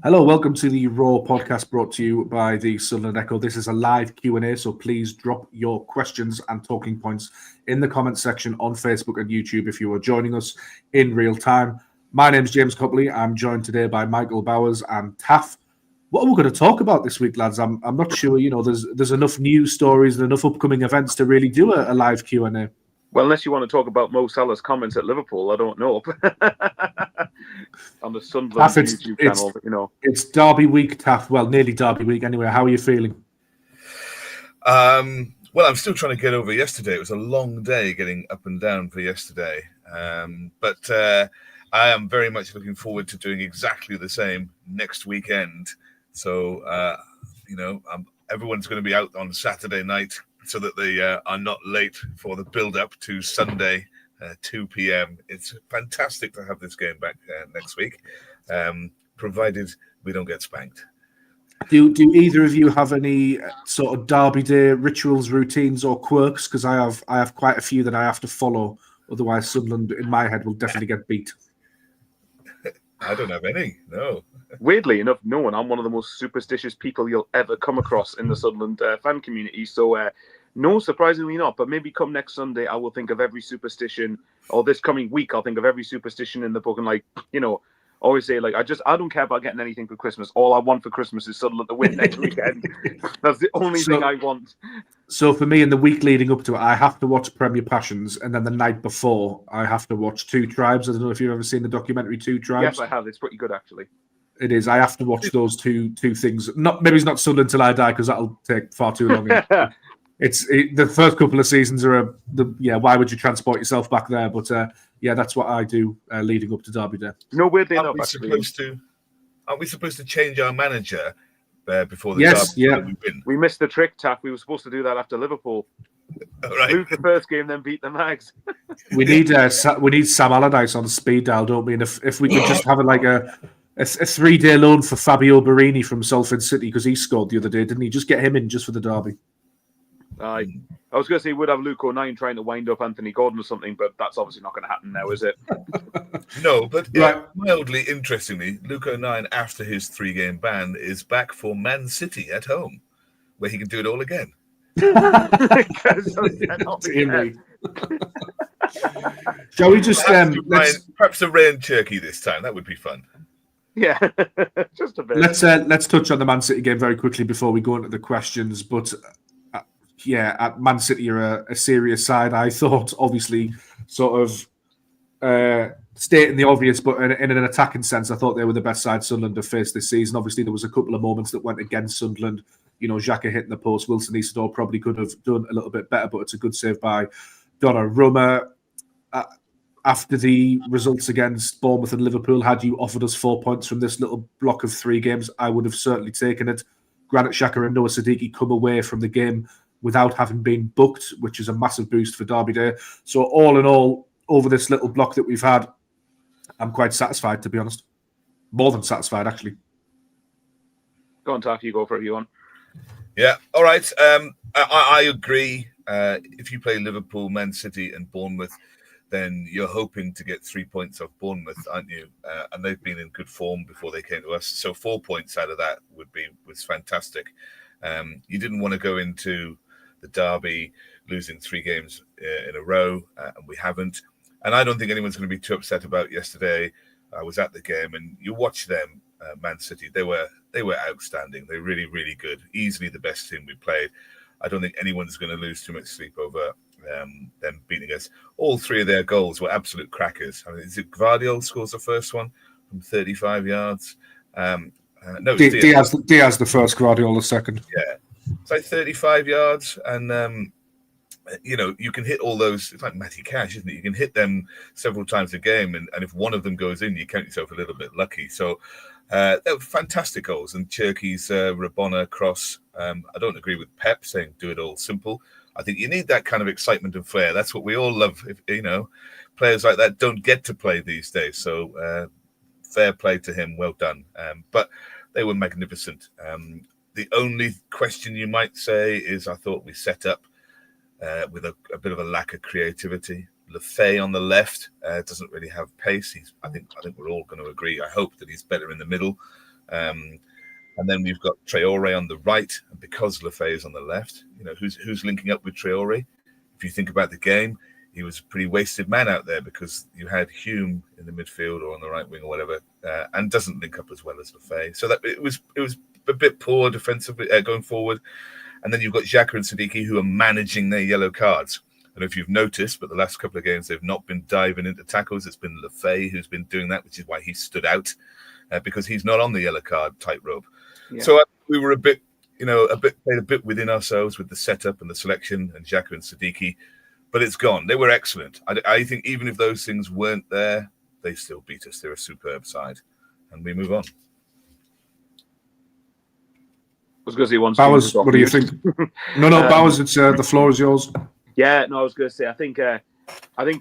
Hello, welcome to the Raw podcast brought to you by the Sunderland Echo. This is a live Q&A, so please drop your questions and talking points in the comment section on Facebook and YouTube if you are joining us in real time. My name's James Copley. I'm joined today by Michael Bowers and Taff. What are we going to talk about this week, lads? I'm not sure. There's enough news stories and enough upcoming events to really do a live Q&A. Well, unless you want to talk about Mo Salah's comments at Liverpool, I don't know. On the Sunderland YouTube channel, It's Derby week, Taff. Well, nearly Derby week anyway. How are you feeling? Well, I'm still trying to get over yesterday. It was a long day getting up and down for yesterday. But I am very much looking forward to doing exactly the same next weekend. So, everyone's going to be out on Saturday night so that they are not late for the build-up to Sunday, 2 p.m. It's fantastic to have this game back next week, provided we don't get spanked. Do either of you have any sort of Derby Day rituals, routines, or quirks? Because I have quite a few that I have to follow. Otherwise, Sunderland, in my head, will definitely get beat. I don't have any, no. Weirdly enough, no one. I'm one of the most superstitious people you'll ever come across in the Sunderland fan community. So, no, surprisingly not. But maybe come next Sunday, I will think of every superstition, or this coming week, I'll think of every superstition in the book. And always say, I don't care about getting anything for Christmas. All I want for Christmas is Sunderland to win next weekend. That's the only thing I want. So for me, in the week leading up to it, I have to watch Premier Passions, and then the night before, I have to watch Two Tribes. I don't know if you've ever seen the documentary Two Tribes. Yes, I have. It's pretty good, actually. It is. I have to watch those two things. Maybe it's not Sunderland till I die, because that'll take far too long. The first couple of seasons are why would you transport yourself back there? But that's what I do leading up to Derby Day. No, weirdly enough, aren't we supposed to change our manager before the Yes, Derby yeah. we win? We missed the trick, Taff. We were supposed to do that after Liverpool. Right. Lose the first game, then beat the Mags. We need Sam Allardyce on speed dial, don't we? And if we could just have a 3-day loan for Fabio Barini from Salford City, because he scored the other day, didn't he? Just get him in just for the Derby. I was going to say we'd have Luke O'Nien trying to wind up Anthony Gordon or something, but that's obviously not going to happen now, is it? No, but mildly interestingly, Luke O'Nien, after his 3-game ban, is back for Man City at home, where he can do it all again. Shall we just perhaps a rain turkey this time? That would be fun. Yeah, just a bit. Let's touch on the Man City game very quickly before we go into the questions. But at Man City are a serious side. I thought, obviously, sort of stating the obvious, but in an attacking sense, I thought they were the best side Sunderland have faced this season. Obviously, there was a couple of moments that went against Sunderland. Xhaka hitting the post. Wilson Isidore probably could have done a little bit better, but it's a good save by Donnarumma. After the results against Bournemouth and Liverpool, had you offered us 4 points from this little block of 3 games, I would have certainly taken it. Granit Xhaka and Noah Siddiqui come away from the game without having been booked, which is a massive boost for Derby Day. So all in all, over this little block that we've had, I'm quite satisfied, to be honest. More than satisfied, actually. Go on, Taff, you go for it, you want. Yeah, all right. I agree. If you play Liverpool, Man City and Bournemouth, then you're hoping to get 3 points off Bournemouth, aren't you? And they've been in good form before they came to us. So 4 points out of that was fantastic. You didn't want to go into the Derby losing 3 games in a row, and we haven't. And I don't think anyone's going to be too upset about yesterday. I was at the game, and you watch them, Man City. They were outstanding. They're really, really good. Easily the best team we played. I don't think anyone's going to lose too much sleep over them beating us. All 3 of their goals were absolute crackers. I mean, is it Gvardiol scores the first one from 35 yards? No, Diaz the first, Gvardiol the second. Yeah, it's like 35 yards, and you can hit all those. It's like Matty Cash, isn't it? You can hit them several times a game, and if one of them goes in, you count yourself a little bit lucky. So they were fantastic goals. And Cherky's Rabona cross. I don't agree with Pep saying do it all simple. I think you need that kind of excitement and flair. That's what we all love. Players like that don't get to play these days. So fair play to him. Well done. But they were magnificent. The only question you might say is I thought we set up with a bit of a lack of creativity. Lefay on the left doesn't really have pace. I think we're all going to agree. I hope that he's better in the middle. And then we've got Traore on the right, and because Lefay is on the left, who's linking up with Traore? If you think about the game, he was a pretty wasted man out there because you had Hume in the midfield or on the right wing or whatever, and doesn't link up as well as Lefay. So that it was a bit poor defensively going forward. And then you've got Xhaka and Siddiqui who are managing their yellow cards. I don't know if you've noticed, but the last couple of games they've not been diving into tackles. It's been Lefay who's been doing that, which is why he stood out because he's not on the yellow card tightrope. Yeah. So we were played a bit within ourselves with the setup and the selection and Xhaka and Siddiqui, but it's gone. They were excellent. I think even if those things weren't there, they still beat us. They're a superb side, and we move on. I was going to say one. Bowers, what do you think? No, Bowers. It's the floor is yours. Yeah, no, I was going to say. I think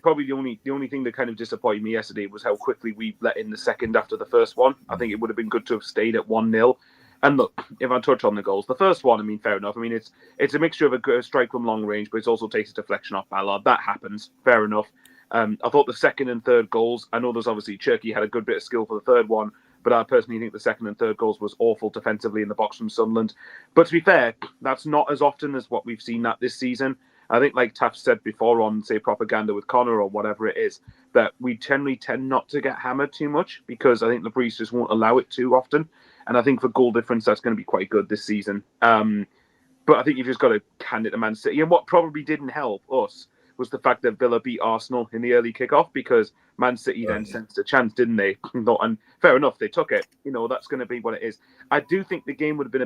probably the only thing that kind of disappointed me yesterday was how quickly we let in the second after the first one. I think it would have been good to have stayed at 1-0. And look, if I touch on the goals, the first one, I mean, fair enough. I mean, it's a mixture of a strike from long range, but it also takes a deflection off Ballard. That happens. Fair enough. I thought the second and third goals, I know there's obviously Cherky had a good bit of skill for the third one, but I personally think the second and third goals was awful defensively in the box from Sunderland. But to be fair, that's not as often as what we've seen that this season. I think, like Taff said before on, say, propaganda with Connor or whatever it is, that we generally tend not to get hammered too much because I think the Breeze just won't allow it too often. And I think for goal difference, that's going to be quite good this season. But I think you've just got to hand it to Man City. And what probably didn't help us was the fact that Villa beat Arsenal in the early kickoff because Man City then sensed a chance, didn't they? And fair enough, they took it. That's going to be what it is. I do think the game would have been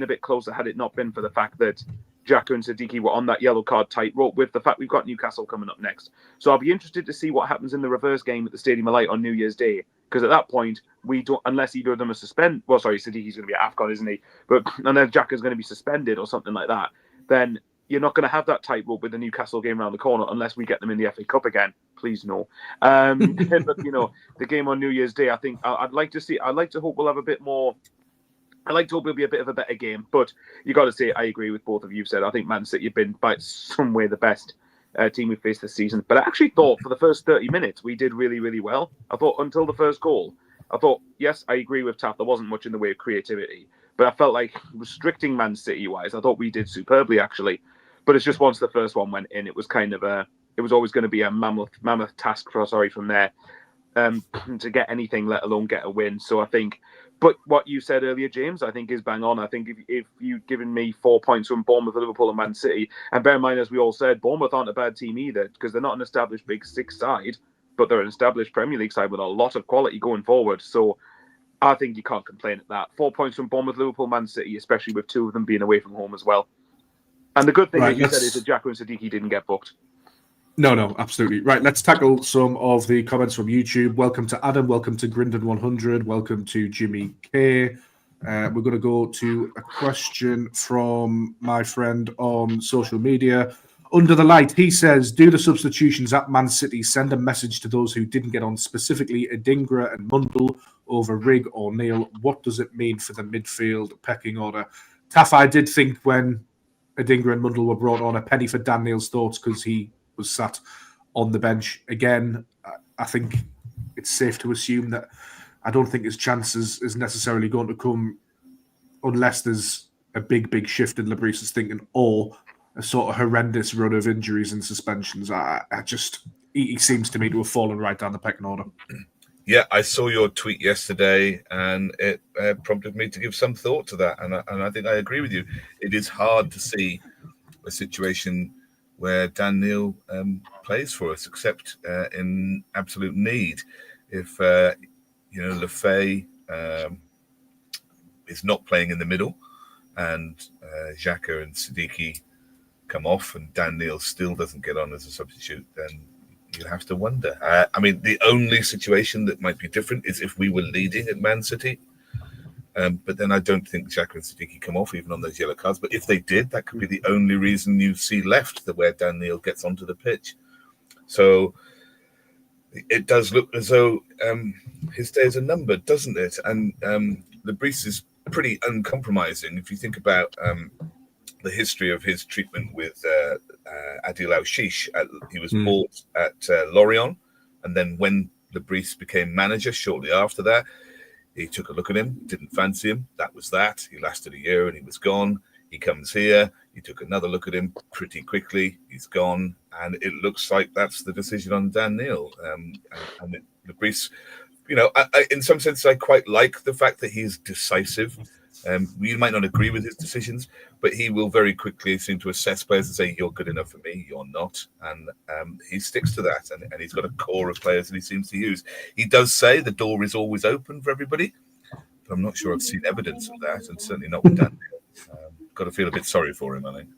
a bit closer had it not been for the fact that Xhaka and Siddiqui were on that yellow card tightrope with the fact we've got Newcastle coming up next. So I'll be interested to see what happens in the reverse game at the Stadium of Light on New Year's Day. Because at that point, we don't, unless either of them are suspended. Well, sorry, Siddiqui's going to be at AFCON, isn't he? But unless Xhaka's going to be suspended or something like that, then you're not going to have that tightrope with the Newcastle game around the corner unless we get them in the FA Cup again. Please no. But the game on New Year's Day, I think I'd like to hope we'll have a bit more. I like to hope it'll be a bit of a better game. But you got to say, I agree with both of you said. I think Man City have been by some way the best team we faced this season. But I actually thought for the first 30 minutes we did really, really well. I thought until the first goal, yes, I agree with Taff. There wasn't much in the way of creativity, but I felt like restricting Man City wise, I thought we did superbly actually. But it's just once the first one went in, it was kind of it was always going to be a mammoth task from there to get anything, let alone get a win. So I think. But what you said earlier, James, I think is bang on. I think if you'd given me 4 points from Bournemouth, Liverpool and Man City, and bear in mind, as we all said, Bournemouth aren't a bad team either because they're not an established Big Six side, but they're an established Premier League side with a lot of quality going forward. So I think you can't complain at that. 4 points from Bournemouth, Liverpool, Man City, especially with two of them being away from home as well. And the good thing, as you said, is that Xhaka and Siddiqui didn't get booked. No, absolutely. Right, let's tackle some of the comments from YouTube. Welcome to Adam, welcome to Grindon100, welcome to Jimmy K. We're going to go to a question from my friend on social media. Under the Light, he says, do the substitutions at Man City send a message to those who didn't get on, specifically Adingra and Mundle over Rigg or Neil? What does it mean for the midfield pecking order? Taff, I did think when Adingra and Mundle were brought on, a penny for Dan Neil's thoughts because he was sat on the bench. Again, I think it's safe to assume that I don't think his chances is necessarily going to come unless there's a big shift in Labrisse's thinking or a sort of horrendous run of injuries and suspensions. He seems to me to have fallen right down the pecking order. Yeah, I saw your tweet yesterday and it prompted me to give some thought to that. And I think I agree with you. It is hard to see a situation where Dan Neil plays for us, except in absolute need. If Lefay is not playing in the middle, and Xhaka and Siddiqui come off, and Dan Neil still doesn't get on as a substitute, then you have to wonder. The only situation that might be different is if we were leading at Man City. But then I don't think Xhaka and Siddiqui come off even on those yellow cards. But if they did, that could be the only reason you see left where Dan Neil gets onto the pitch. So it does look as though his days are numbered, doesn't it? And Labrise is pretty uncompromising. If you think about the history of his treatment with Adil Al-Shish, he was bought at Lorient. And then when Labrise became manager shortly after that, He took a look at him, didn't fancy him. That was that. He lasted a year and he was gone. He comes here. He took another look at him pretty quickly. He's gone. And it looks like that's the decision on Dan Neil. And Lebris, in some sense, I quite like the fact that he's decisive. We might not agree with his decisions, but he will very quickly seem to assess players and say, you're good enough for me, you're not. And he sticks to that. And he's got a core of players that he seems to use. He does say the door is always open for everybody, but I'm not sure I've seen evidence of that, and certainly not with Dan Neil. Got to feel a bit sorry for him, I think.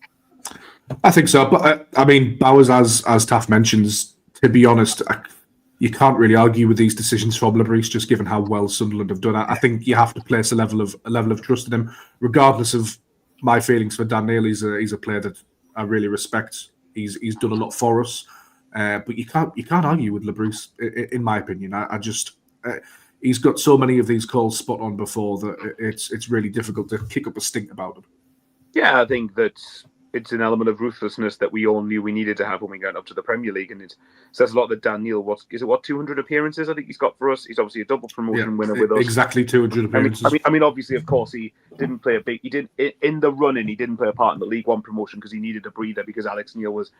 I think so. But I mean, Bowers, as Taff mentions, to be honest, you can't really argue with these decisions from Lebris, just given how well Sunderland have done. I think you have to place a level of trust in him, regardless of my feelings for Dan Neil. He's a player that I really respect. He's done a lot for us, but you can't argue with Lebris, in my opinion. I just he's got so many of these calls spot on before that it's really difficult to kick up a stink about him. Yeah, I think that it's an element of ruthlessness that we all knew we needed to have when we got up to the Premier League, and it says a lot that Dan Neil, 200 appearances I think he's got for us. He's obviously a double promotion winner with us. Exactly 200 appearances. I mean, obviously, of course, he didn't play he didn't in the run-in. He didn't play a part in the League One promotion because he needed a breather because Alex Neil was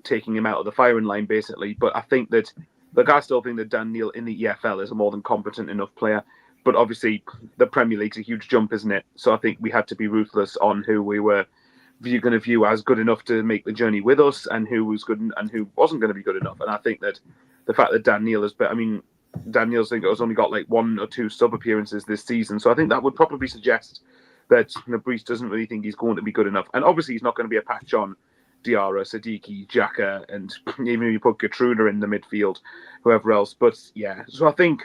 taking him out of the firing line, basically. But I think that I still think that Dan Neil in the EFL is a more than competent enough player. But obviously, the Premier League's a huge jump, isn't it? So I think we had to be ruthless on who we were going to view as good enough to make the journey with us, and who was good and who wasn't going to be good enough. And I think that the fact that Dan Neil Dan Neil's has only got like 1 or 2 sub appearances this season, so I think that would probably suggest that Lebris doesn't really think he's going to be good enough. And obviously, he's not going to be a patch on Diarra, Siddiqui, Xhaka, and even if you put Gertruda in the midfield, whoever else. But yeah, so I think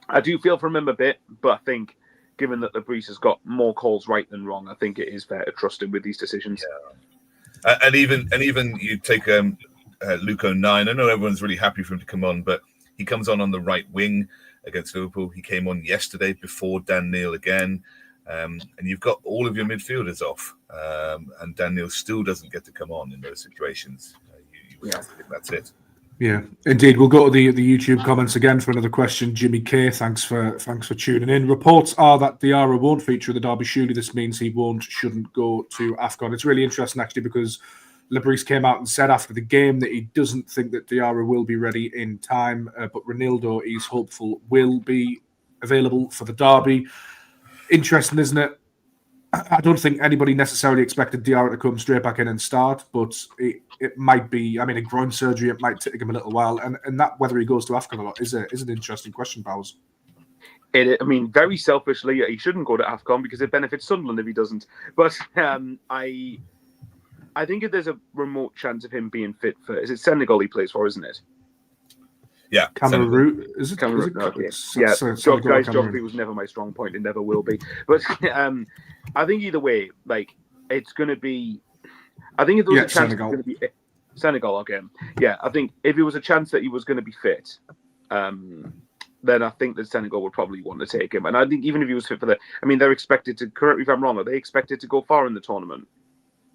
I do feel for him a bit, but I think given that Lebris has got more calls right than wrong, I think it is fair to trust him with these decisions. Yeah. And even you take Luke O'Nien. I know everyone's really happy for him to come on, but he comes on the right wing against Liverpool. He came on yesterday before Dan Neil again. And you've got all of your midfielders off, and Dan Neil still doesn't get to come on in those situations. You have to think that's it. Yeah, indeed. We'll go to the YouTube comments again for another question. Jimmy K, thanks for tuning in. Reports are that Diarra won't feature in the derby. Surely this means he shouldn't go to AFCON. It's really interesting, actually, because Lebris came out and said after the game that he doesn't think that Diarra will be ready in time, but Ronaldo, he's hopeful, will be available for the derby. Interesting, isn't it? I don't think anybody necessarily expected Diarra to come straight back in and start, but it might be. I mean, a groin surgery, it might take him a little while, and that whether he goes to AFCON or not is an interesting question, Bowers. Very selfishly, he shouldn't go to AFCON because it benefits Sunderland if he doesn't. But I think if there's a remote chance of him being fit for, is it Senegal he plays for, isn't it? Yeah, Cameroon. Is it? Cameroon? Yeah. Geography was never my strong point. It never will be. But I think either way, like it's going to be. I think if there was a chance, Senegal. It's going to be Senegal again. Yeah, I think if it was a chance that he was going to be fit, then I think that Senegal would probably want to take him. And I think even if he was fit for they're expected to. Correct me if I'm wrong. Are they expected to go far in the tournament?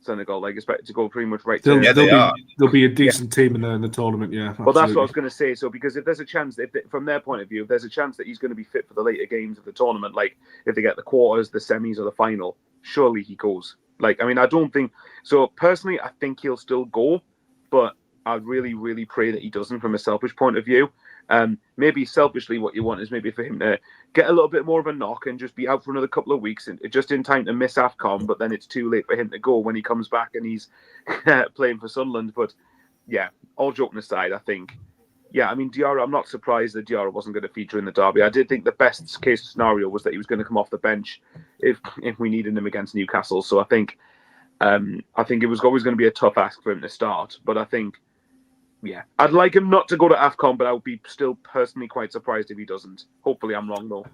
Senegal, expected to go pretty much right. They'll be a decent team in the tournament. Yeah. Well, that's what I was going to say. So, because if there's a chance, from their point of view, if there's a chance that he's going to be fit for the later games of the tournament, like if they get the quarters, the semis, or the final, surely he goes. I don't think so. Personally, I think he'll still go, but I really, really pray that he doesn't. From a selfish point of view, maybe selfishly, what you want is maybe for him to get a little bit more of a knock and just be out for another couple of weeks, and just in time to miss AFCON. But then it's too late for him to go when he comes back and he's playing for Sunderland. But yeah, all joking aside, I think, Diarra. I'm not surprised that Diarra wasn't going to feature in the derby. I did think the best case scenario was that he was going to come off the bench if we needed him against Newcastle. So I think it was always going to be a tough ask for him to start. But I think. Yeah, I'd like him not to go to AFCON, but I would be still personally quite surprised if he doesn't. Hopefully, I'm wrong though.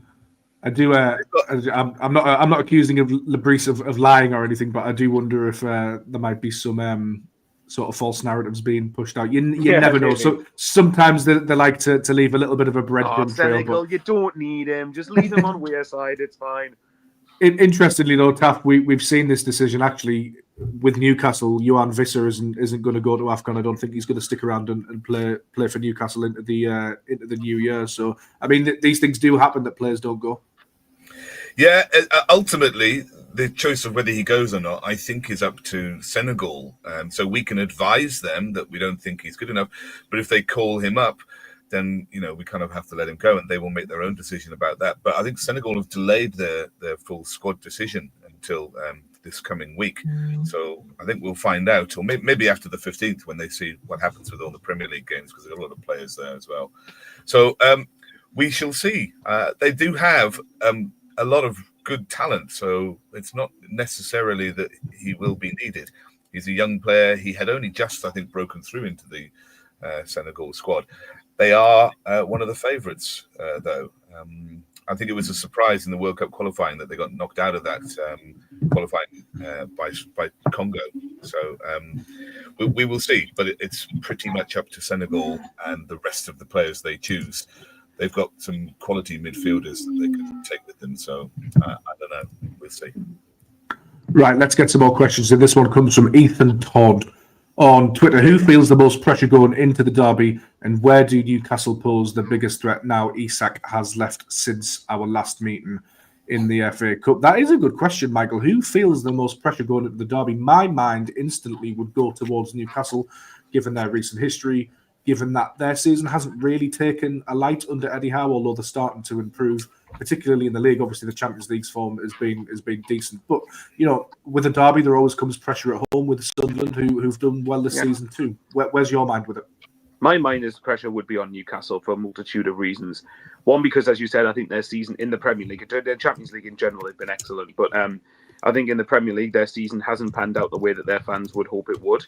I do. I'm not accusing of Lebris of lying or anything, but I do wonder if there might be some sort of false narratives being pushed out. You never know. So sometimes they like to leave a little bit of a breadcrumb trail. Senegal, but you don't need him. Just leave him on Wearside. It's fine. Interestingly, though, Taff, we've seen this decision actually with Newcastle, Johan Visser isn't going to go to AFCON. I don't think he's going to stick around and play for Newcastle into the new year. So I mean, these things do happen that players don't go. Yeah, ultimately, the choice of whether he goes or not, I think, is up to Senegal. So we can advise them that we don't think he's good enough. But if they call him up, then, we kind of have to let him go and they will make their own decision about that. But I think Senegal have delayed their full squad decision until this coming week. So I think we'll find out, or maybe after the 15th when they see what happens with all the Premier League games, because there's a lot of players there as well. So we shall see. They do have a lot of good talent, so it's not necessarily that he will be needed. He's a young player. He had only just, I think, broken through into the Senegal squad. They are one of the favourites, though. I think it was a surprise in the World Cup qualifying that they got knocked out of that qualifying by Congo. So we will see, but it's pretty much up to Senegal and the rest of the players they choose. They've got some quality midfielders that they can take with them. So I don't know. We'll see. Right, let's get some more questions. And this one comes from Ethan Todd on Twitter. Who feels the most pressure going into the derby, and where do Newcastle pose the biggest threat now Isak has left since our last meeting in the FA Cup? That is a good question, Michael. Who feels the most pressure going into the derby? My mind instantly would go towards Newcastle, given their recent history, given that their season hasn't really taken a light under Eddie Howe, although they're starting to improve, particularly in the league. Obviously, the Champions League's form has been decent. But, with a derby, there always comes pressure at home with Sunderland, who've done well this season too. Where's your mind with it? My mind is pressure would be on Newcastle for a multitude of reasons. One, because, as you said, I think their season in the Premier League, their Champions League in general, has been excellent. But I think in the Premier League, their season hasn't panned out the way that their fans would hope it would.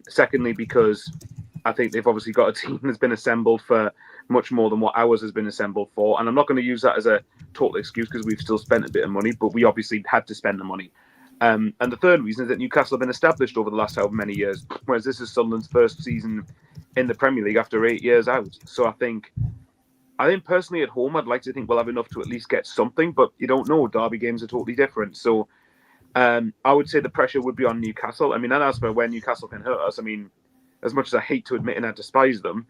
Secondly, because I think they've obviously got a team that's been assembled for much more than what ours has been assembled for. And I'm not going to use that as a total excuse because we've still spent a bit of money, but we obviously had to spend the money. And the third reason is that Newcastle have been established over the last however many years, whereas this is Sunderland's first season in the Premier League after 8 years out. So I think personally at home, I'd like to think we'll have enough to at least get something, but you don't know. Derby games are totally different. So I would say the pressure would be on Newcastle. I mean, and as for where Newcastle can hurt us, I mean, as much as I hate to admit and I despise them,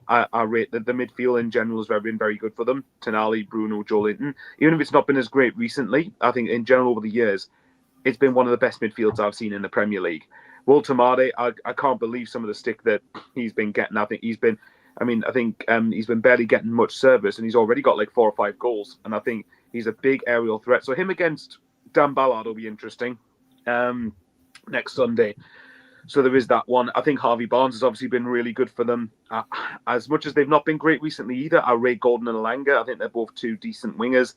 I rate that the midfield in general has been very good for them. Tonali, Bruno, Joe Linton. Even if it's not been as great recently, I think in general over the years, it's been one of the best midfields I've seen in the Premier League. Will Tamade, I can't believe some of the stick that he's been getting. I think he's been barely getting much service, and he's already got like 4 or 5 goals. And I think he's a big aerial threat. So him against Dan Ballard will be interesting next Sunday. So there is that one. I think Harvey Barnes has obviously been really good for them. As much as they've not been great recently either, I rate Gordon and Alanga. I think they're both 2 decent wingers.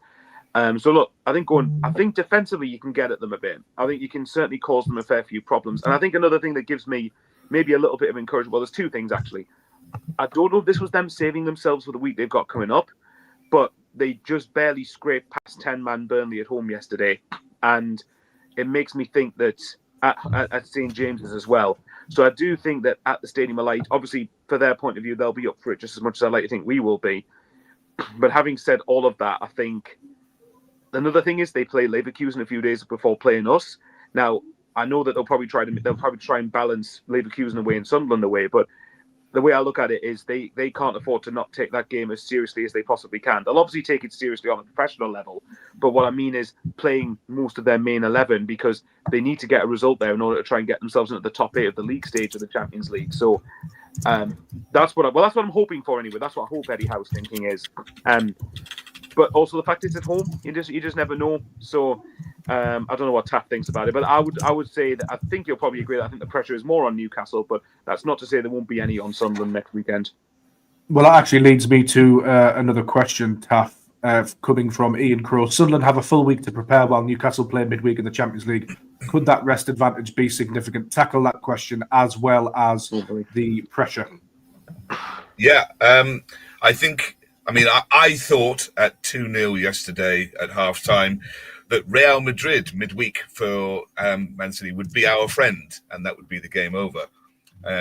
So look, I think defensively you can get at them a bit. I think you can certainly cause them a fair few problems. And I think another thing that gives me maybe a little bit of encouragement, well, there's 2 things actually. I don't know if this was them saving themselves for the week they've got coming up, but they just barely scraped past 10-man Burnley at home yesterday. And it makes me think that at St. James's as well. So I do think that at the Stadium of Light, obviously for their point of view, they'll be up for it just as much as I like to think we will be. But having said all of that, I think another thing is they play Leverkusen a few days before playing us. Now, I know that they'll probably try and balance Leverkusen away and Sunderland away, but the way I look at it is they can't afford to not take that game as seriously as they possibly can. They'll obviously take it seriously on a professional level, but what I mean is playing most of their main 11 because they need to get a result there in order to try and get themselves into the top 8 of the league stage of the Champions League. So that's what I'm hoping for anyway. That's what I hope Eddie Howe's thinking is. But also the fact it's at home, you just never know. So I don't know what Taff thinks about it, but I would say that I think you'll probably agree that I think the pressure is more on Newcastle, but that's not to say there won't be any on Sunderland next weekend. Well, that actually leads me to another question, Taff, coming from Ian Crow. Sunderland have a full week to prepare while Newcastle play midweek in the Champions League. Could that rest advantage be significant? Tackle that question as well as the pressure. Yeah, I think. I thought at 2-0 yesterday at half-time that Real Madrid midweek for Man City would be our friend, and that would be the game over.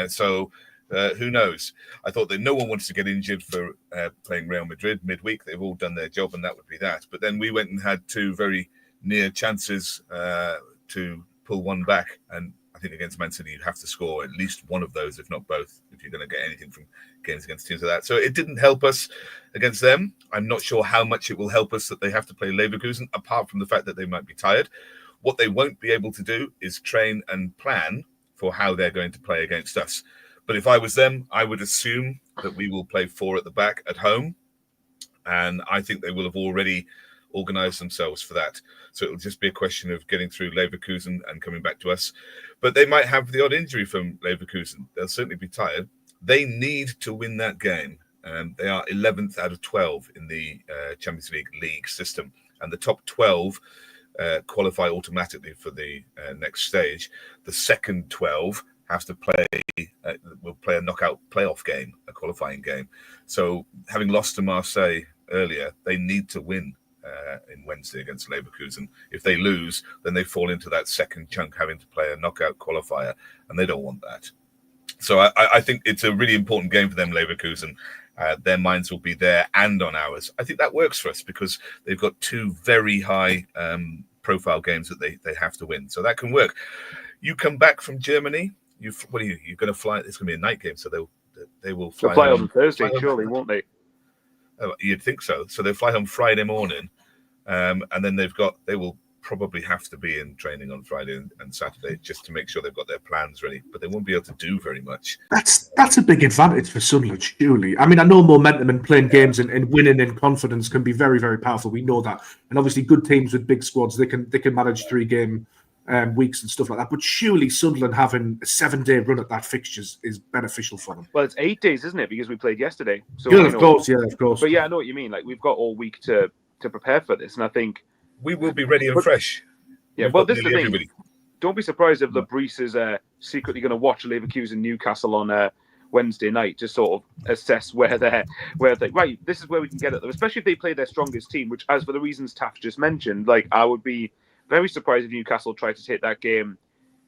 So who knows? I thought that no one wanted to get injured for playing Real Madrid midweek. They've all done their job, and that would be that. But then we went and had 2 very near chances to pull one back. And I think against Man City, you have to score at least one of those, if not both, if you're going to get anything from games against teams like that. So it didn't help us against them. I'm not sure how much it will help us that they have to play Leverkusen, apart from the fact that they might be tired. What they won't be able to do is train and plan for how they're going to play against us. But if I was them, I would assume that we will play 4 at the back at home. And I think they will have already organised themselves for that. So it'll just be a question of getting through Leverkusen and coming back to us. But they might have the odd injury from Leverkusen. They'll certainly be tired. They need to win that game. They are 11th out of 12 in the Champions League system. And the top 12 qualify automatically for the next stage. The second 12 have to play, will play a knockout playoff game, a qualifying game. So having lost to Marseille earlier, they need to win in Wednesday against Leverkusen. If they lose, then they fall into that second chunk, having to play a knockout qualifier, and they don't want that. So I think it's a really important game for them, Leverkusen. Their minds will be there and on ours. I think that works for us because they've got 2 very high profile games that they have to win. So that can work. You come back from Germany, you're going to fly? It's going to be a night game, so they will fly. They'll fly on Thursday, surely, won't they? Oh, you'd think so. So they'll fly home Friday morning, and then they will probably have to be in training on Friday and Saturday just to make sure they've got their plans ready. But they won't be able to do very much. That's a big advantage for Sunderland, surely. I mean, I know momentum and playing games and winning in confidence can be very, very powerful. We know that, and obviously, good teams with big squads they can manage 3-game weeks and stuff like that. But surely Sunderland having a 7-day run at that fixture is beneficial for them. Well, it's 8 days, isn't it? Because we played yesterday. So yeah, of course. But yeah, I know what you mean. Like, we've got all week to prepare for this, and I think we will be ready and fresh. Yeah, well, this is the thing. Everybody. Don't be surprised if Lebreese is secretly going to watch Leverkusen Newcastle on Wednesday night to sort of assess where they right. This is where we can get at them, especially if they play their strongest team. Which, as for the reasons Taff just mentioned, like I would be very surprised if Newcastle tried to take that game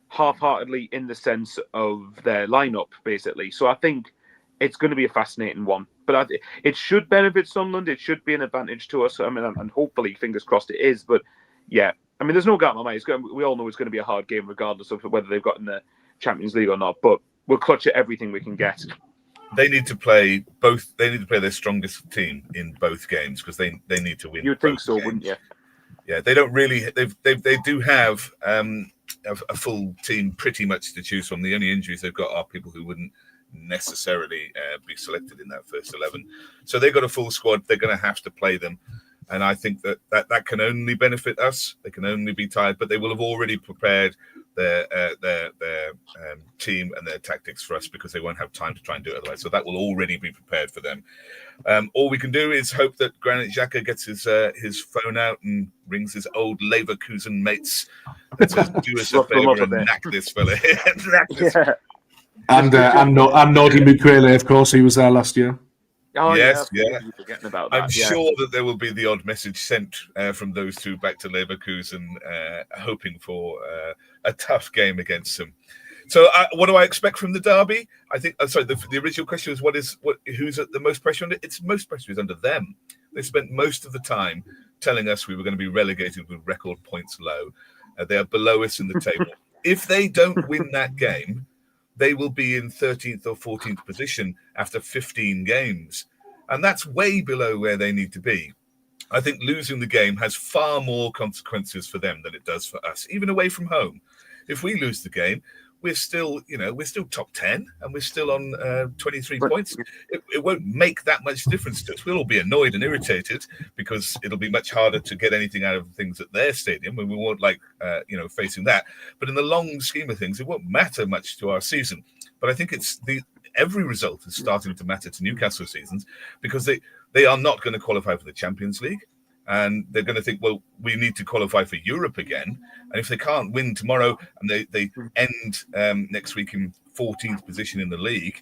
half-heartedly in the sense of their lineup, basically. So I think it's going to be a fascinating one. But it should benefit Sunderland. It should be an advantage to us. I mean, and hopefully, fingers crossed, it is. But yeah, I mean, there's no doubt in my mind. We all know it's going to be a hard game, regardless of whether they've got in the Champions League or not. But we'll clutch at everything we can get. They need to play both. They need to play their strongest team in both games because they need to win. You'd think so, games. Wouldn't you? Yeah, they don't really. They do have a full team pretty much to choose from. The only injuries they've got are people who wouldn't necessarily be selected in that first 11. So they've got a full squad. They're going to have to play them. And I think that can only benefit us. They can only be tired, but they will have already prepared their team and their tactics for us because they won't have time to try and do it otherwise. So that will already be prepared for them. All we can do is hope that Granit Xhaka gets his phone out and rings his old Leverkusen mates. Let's do us a favour and knack this fella. And Nordi Mukwele, of course, he was there last year. Oh, yes, yeah. Forgetting about that. I'm sure that there will be the odd message sent from those two back to Leverkusen, hoping for a tough game against them. So, what do I expect from the derby? I think. Sorry, the original question was, who's at the most pressure under? It's most pressure is under them. They spent most of the time telling us we were going to be relegated with record points low. They are below us in the table. If they don't win that game, they will be in 13th or 14th position after 15 games. And that's way below where they need to be. I think losing the game has far more consequences for them than it does for us, even away from home. If we lose the game, we're still top 10 and we're still on 23 points. It won't make that much difference to us. We'll all be annoyed and irritated because it'll be much harder to get anything out of things at their stadium and we won't like, facing that. But in the long scheme of things, it won't matter much to our season. But I think every result is starting to matter to Newcastle seasons because they are not going to qualify for the Champions League. And they're going to think, well, we need to qualify for Europe again. And if they can't win tomorrow and they end next week in 14th position in the league,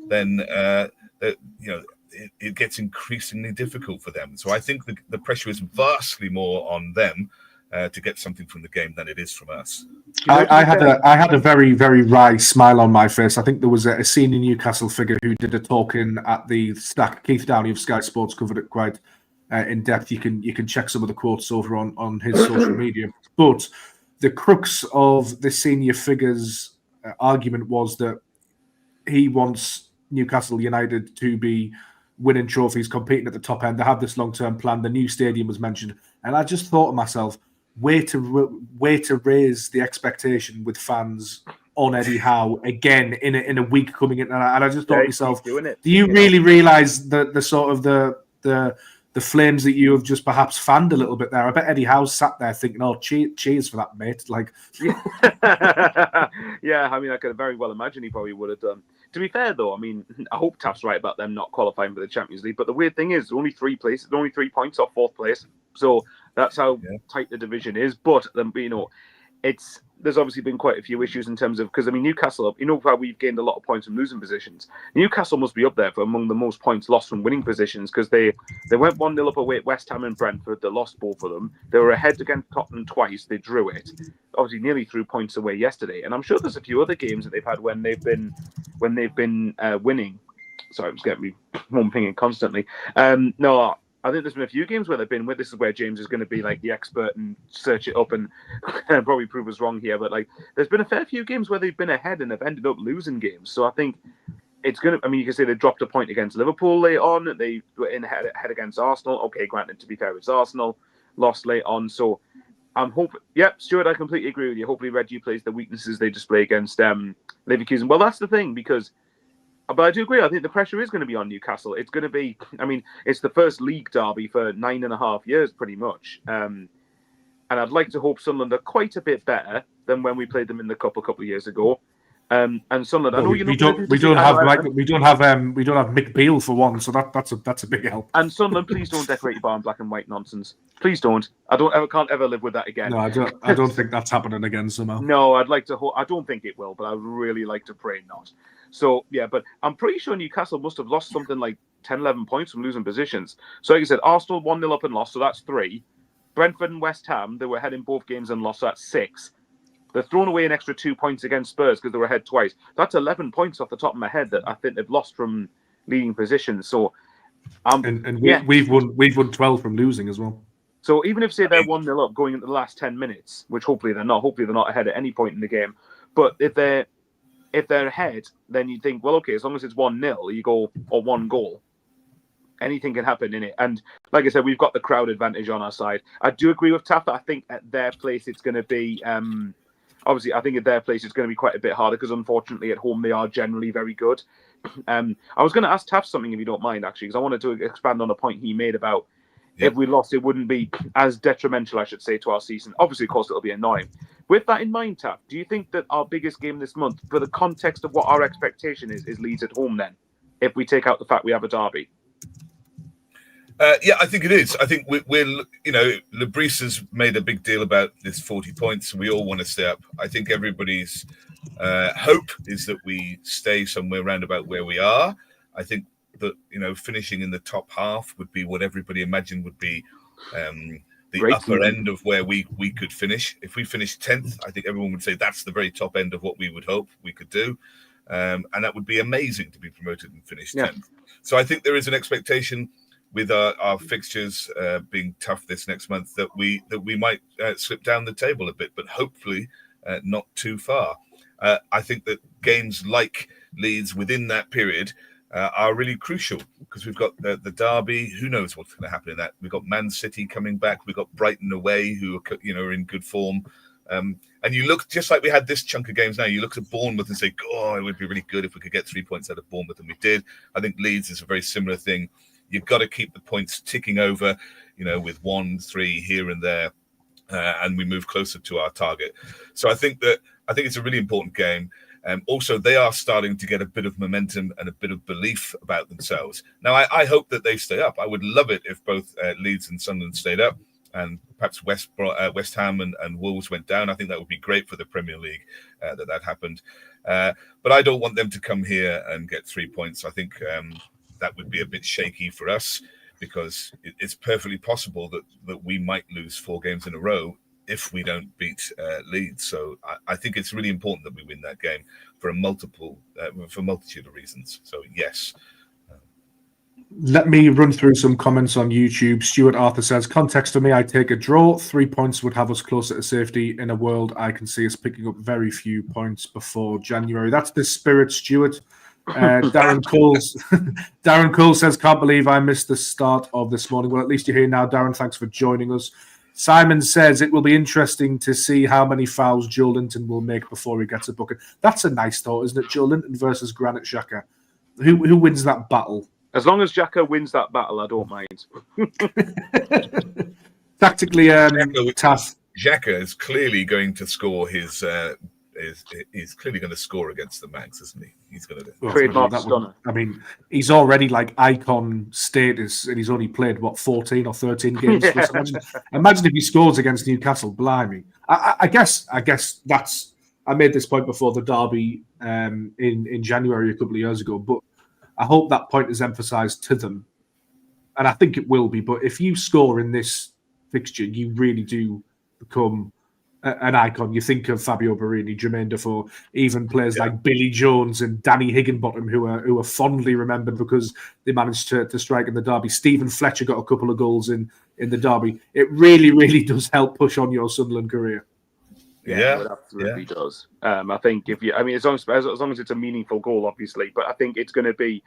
then it gets increasingly difficult for them. So I think the pressure is vastly more on them to get something from the game than it is from us. I had a very, very wry smile on my face. I think there was a senior Newcastle figure who did a talk at the Stack. Keith Downey of Sky Sports covered it quite in depth. You can check some of the quotes over on his social media. But the crux of the senior figures argument was that he wants Newcastle United to be winning trophies, competing at the top end. They have this long-term plan. The new stadium was mentioned, and I just thought to myself, way to raise the expectation with fans on Eddie Howe again in a week coming in. And I just thought to myself, do you really realise the sort of the flames that you have just perhaps fanned a little bit there? I bet Eddie Howe sat there thinking, "Oh, cheers for that, mate!" Like, yeah, I mean, I could very well imagine he probably would have done. To be fair, though, I mean, I hope Taff's right about them not qualifying for the Champions League. But the weird thing is, only 3 points off 4th place. So that's how tight the division is. But then, there's obviously been quite a few issues in terms of, because I mean, Newcastle, how we've gained a lot of points from losing positions. Newcastle must be up there for among the most points lost from winning positions, because they went 1-0 up away at West Ham and Brentford. They lost both of them. They were ahead against Tottenham twice. They drew it. Obviously, nearly threw points away yesterday. And I'm sure there's a few other games that they've had when they've been winning. Sorry, I'm just getting me one pinging constantly. No. I think there's been a few games where they've been with. This is where James is going to be like the expert and search it up and probably prove us wrong here. But like, there's been a fair few games where they've been ahead and have ended up losing games. So I think it's going to. I mean, you can say they dropped a point against Liverpool late on. They were in head against Arsenal. Okay, granted, to be fair, it's Arsenal. Lost late on. So I'm hoping. Yep, Stuart, I completely agree with you. Hopefully, Reggie plays the weaknesses they display against Leverkusen. Well, that's the thing, because. But I do agree. I think the pressure is going to be on Newcastle. It's going to be, I mean, it's the first league derby for 9.5 years, pretty much. And I'd like to hope Sunderland are quite a bit better than when we played them in the cup a couple of years ago. And Sunderland, I know we don't have Mick Beale for one, so that's a big help. And Sunderland, please don't decorate your bar in black and white nonsense. Please don't. Can't ever live with that again. No, I don't think that's happening again somehow. No, I'd like to hope. I don't think it will, but I would really like to pray not. So, yeah, but I'm pretty sure Newcastle must have lost something like 10, 11 points from losing positions. So, like I said, Arsenal 1-0 up and lost, so that's 3. Brentford and West Ham, they were ahead in both games and lost, so that's 6. They've thrown away an extra 2 points against Spurs because they were ahead twice. That's 11 points off the top of my head that I think they've lost from leading positions. So, we've won 12 from losing as well. So even if, say, they're 1-0 up going into the last 10 minutes, which hopefully they're not ahead at any point in the game. But if they're ahead, then you think, well, okay, as long as it's 1-0, you go, or 1 goal, anything can happen in it. And like I said, we've got the crowd advantage on our side. I do agree with Taff that I think at their place it's going to be, obviously, I think at their place it's going to be quite a bit harder because unfortunately at home they are generally very good. I was going to ask Taff something if you don't mind, actually, because I wanted to expand on a point he made about if we lost, it wouldn't be as detrimental, I should say, to our season. Obviously, of course, it'll be annoying. With that in mind, Taff, do you think that our biggest game this month, for the context of what our expectation is Leeds at home then, if we take out the fact we have a derby? Yeah, I think it is. I think we're Lebris has made a big deal about this 40 points. We all want to stay up. I think everybody's hope is that we stay somewhere around about where we are. I think that, finishing in the top half would be what everybody imagined would be the Great upper team. end of where we could finish. If we finished 10th, I think everyone would say that's the very top end of what we would hope we could do. And that would be amazing to be promoted and finish 10th. So I think there is an expectation with our fixtures being tough this next month that we might slip down the table a bit, but hopefully not too far. I think that games like Leeds within that period are really crucial because we've got the derby. Who knows what's going to happen in that? We've got Man City coming back. We've got Brighton away, who are in good form. And you look just like we had this chunk of games now. You look at Bournemouth and say, "Oh, it would be really good if we could get 3 points out of Bournemouth," and we did. I think Leeds is a very similar thing. You've got to keep the points ticking over, with 1-3 here and there, and we move closer to our target. So I think it's a really important game. Also, they are starting to get a bit of momentum and a bit of belief about themselves. Now, I hope that they stay up. I would love it if both Leeds and Sunderland stayed up and perhaps West Ham and Wolves went down. I think that would be great for the Premier League that happened. But I don't want them to come here and get 3 points. I think that would be a bit shaky for us because it's perfectly possible that we might lose 4 games in a row if we don't beat Leeds. So I think it's really important that we win that game for a multitude of reasons. So yes. Let me run through some comments on YouTube. Stuart Arthur says, context for me, I take a draw. 3 points would have us closer to safety. In a world, I can see us picking up very few points before January. That's the spirit, Stuart. Darren Cole says, can't believe I missed the start of this morning. Well, at least you're here now, Darren. Thanks for joining us. Simon says, it will be interesting to see how many fouls Joe Linton will make before he gets a booking. That's a nice thought, isn't it? Joe Linton versus Granit Xhaka. Who wins that battle? As long as Xhaka wins that battle, I don't mind. Tactically, Taff. Xhaka is clearly going to score his. He's clearly going to score against the Mags, isn't he? He's going to do. Trademark stunner. I mean, he's already like icon status, and he's only played 14 or 13 games. Imagine if he scores against Newcastle. Blimey! I guess that's. I made this point before the derby in January a couple of years ago, but I hope that point is emphasised to them, and I think it will be. But if you score in this fixture, you really do become an icon. You think of Fabio Borini, Jermaine Defoe, even players like Billy Jones and Danny Higginbottom, who are fondly remembered because they managed to strike in the derby. Stephen Fletcher got a couple of goals in the derby. It really, really does help push on your Sunderland career. Yeah, it absolutely does. I think as long as it's a meaningful goal, obviously, but I think it's going to be,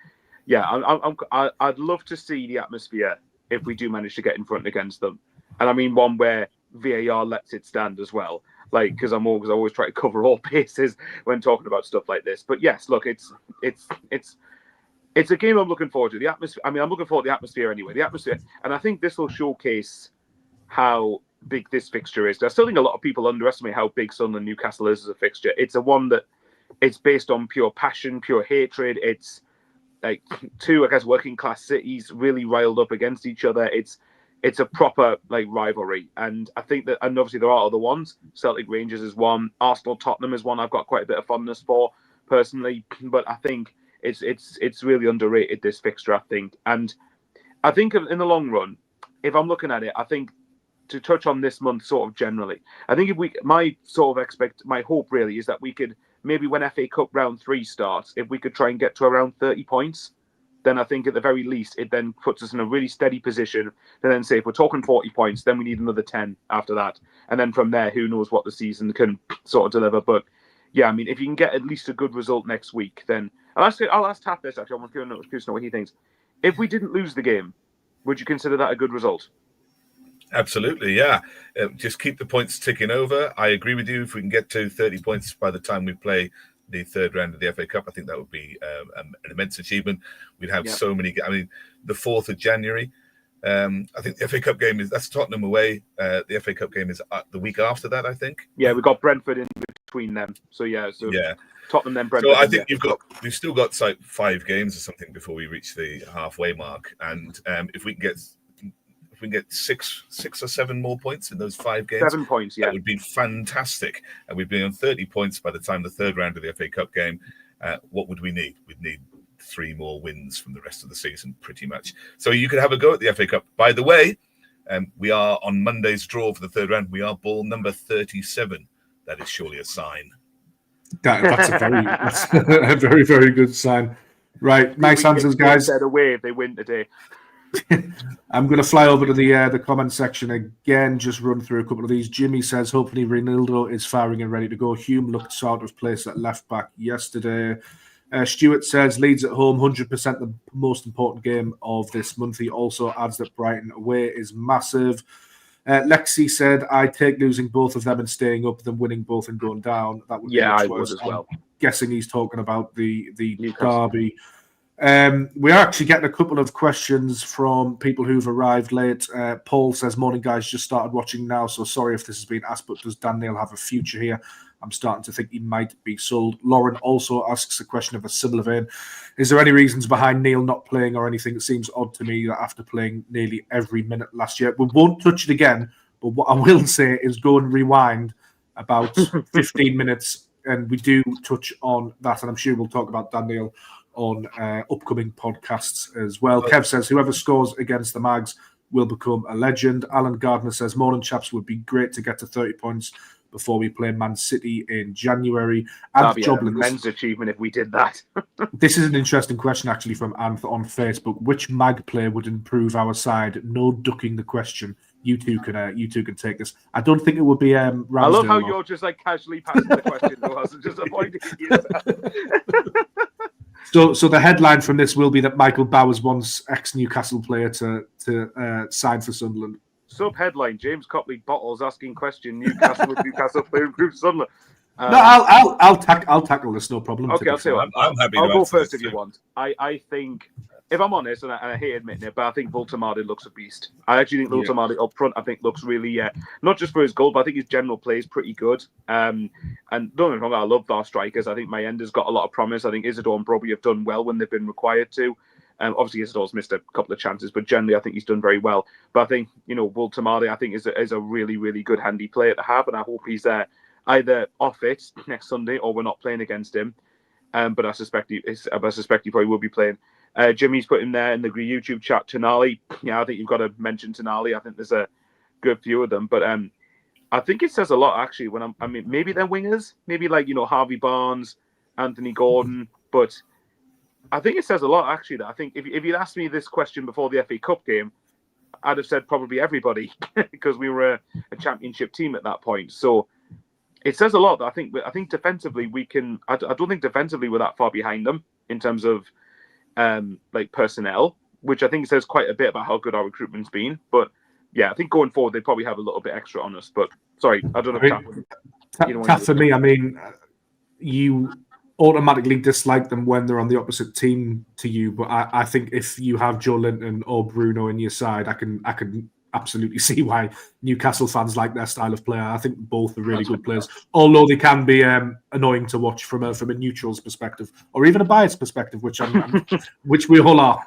I'd love to see the atmosphere if we do manage to get in front against them, and I mean one where VAR lets it stand as well, like because I always try to cover all bases when talking about stuff like this. But yes, look, it's a game I'm looking forward to. The atmosphere. I mean, I'm looking forward to the atmosphere anyway. The atmosphere, and I think this will showcase how big this fixture is. I still think a lot of people underestimate how big Sunderland Newcastle is as a fixture. It's a one that it's based on pure passion, pure hatred. It's like two, I guess, working class cities really riled up against each other. It's a proper like rivalry, and I think that, and obviously there are other ones. Celtic Rangers is one. Arsenal Tottenham is one I've got quite a bit of fondness for personally, but I think it's really underrated, this fixture, I think. And I think in the long run, if I'm looking at it, I think to touch on this month sort of generally, I think my hope really is that we could maybe when FA Cup round 3 starts, if we could try and get to around 30 points, then I think at the very least it then puts us in a really steady position to then say if we're talking 40 points, then we need another 10 after that. And then from there, who knows what the season can sort of deliver. But yeah, I mean, if you can get at least a good result next week, then I'll ask Taff this actually. I'm curious to know what he thinks. If we didn't lose the game, would you consider that a good result? Absolutely, yeah. Just keep the points ticking over. I agree with you. If we can get to 30 points by the time we play the third round of the FA Cup, I think that would be an immense achievement. We'd have so many. I mean, the 4th of January. I think the FA Cup game that's Tottenham away. The FA Cup game is the week after that, I think. Yeah, we've got Brentford in between them. So Tottenham then Brentford. So I think we've still got like 5 games or something before we reach the halfway mark, and if we can get 6 or 7 more points in those 5 games, 7 points, that would be fantastic. And we'd be on 30 points by the time the third round of the FA Cup game. What would we need? We'd need 3 more wins from the rest of the season, pretty much. So you could have a go at the FA Cup. By the way, we are on Monday's draw for the third round. We are ball number 37. That is surely a sign. That's a very, very good sign. Right, nice answers, guys. They're away if they win today. I'm going to fly over to the comment section again, just run through a couple of these. Jimmy says, hopefully Ronaldo is firing and ready to go. Hume looked out of place at left back yesterday. Stuart says, Leeds at home, 100% the most important game of this month. He also adds that Brighton away is massive. Lexi said, I take losing both of them and staying up than winning both and going down. That would be I would as well. I'm guessing he's talking about the derby. We are actually getting a couple of questions from people who've arrived late. Paul says, morning guys, just started watching now, so sorry if this has been asked, but does Dan Neil have a future here? I'm starting to think he might be sold. Lauren also asks a question of a similar vein. Is there any reasons behind Neil not playing or anything? It seems odd to me that after playing nearly every minute last year. We won't touch it again, but what I will say is go and rewind about 15 minutes, and we do touch on that, and I'm sure we'll talk about Dan Neil on upcoming podcasts as well. Kev says, whoever scores against the Mags will become a legend. Alan Gardner says, morning chaps, would be great to get to 30 points before we play Man City in January. That'd be an immense achievement if we did that. This is an interesting question, actually, from Anth on Facebook. Which mag player would improve our side? No ducking the question. You two can take this. I don't think it would be Ramsdale. I love how you're just like casually passing the question to us and just avoiding it. So the headline from this will be that Michael Bowers wants ex-Newcastle player to sign for Sunderland. Sub-headline: James Copley bottles asking question. Newcastle player improves Sunderland. No, I'll tackle this, no problem. Okay, I'll say what. I'm happy. I'll go first if you want. I think, if I'm honest, and I hate admitting it, but I think Voltemade looks a beast. I actually think Voltemade up front, I think looks really, not just for his goal, but I think his general play is pretty good. And don't get me wrong, I love our strikers. I think Mayenda's got a lot of promise. I think Isidore and Brobbey have done well when they've been required to. Obviously, Isidore's missed a couple of chances, but generally, I think he's done very well. But I think, Voltemade, I think is a really, really good handy player to have, and I hope he's there either off it next Sunday or we're not playing against him. But I suspect he probably will be playing. Jimmy's put in there in the YouTube chat, Tonali. Yeah, I think you've got to mention Tonali. I think there's a good few of them. But I think it says a lot, actually, maybe they're wingers, maybe like, Harvey Barnes, Anthony Gordon. But I think it says a lot, actually, that I think if you'd asked me this question before the FA Cup game, I'd have said probably everybody because we were a championship team at that point. So it says a lot. That I think defensively we can. I don't think defensively we're that far behind them in terms of like personnel, which I think says quite a bit about how good our recruitment's been. But yeah, I think going forward they probably have a little bit extra on us. But sorry, I don't know. Taff for me, you automatically dislike them when they're on the opposite team to you. But I think if you have Joe Linton or Bruno in your side, I can absolutely see why Newcastle fans like their style of play. I think both are really good players, although they can be annoying to watch from a neutral's perspective or even a biased perspective, which which we all are.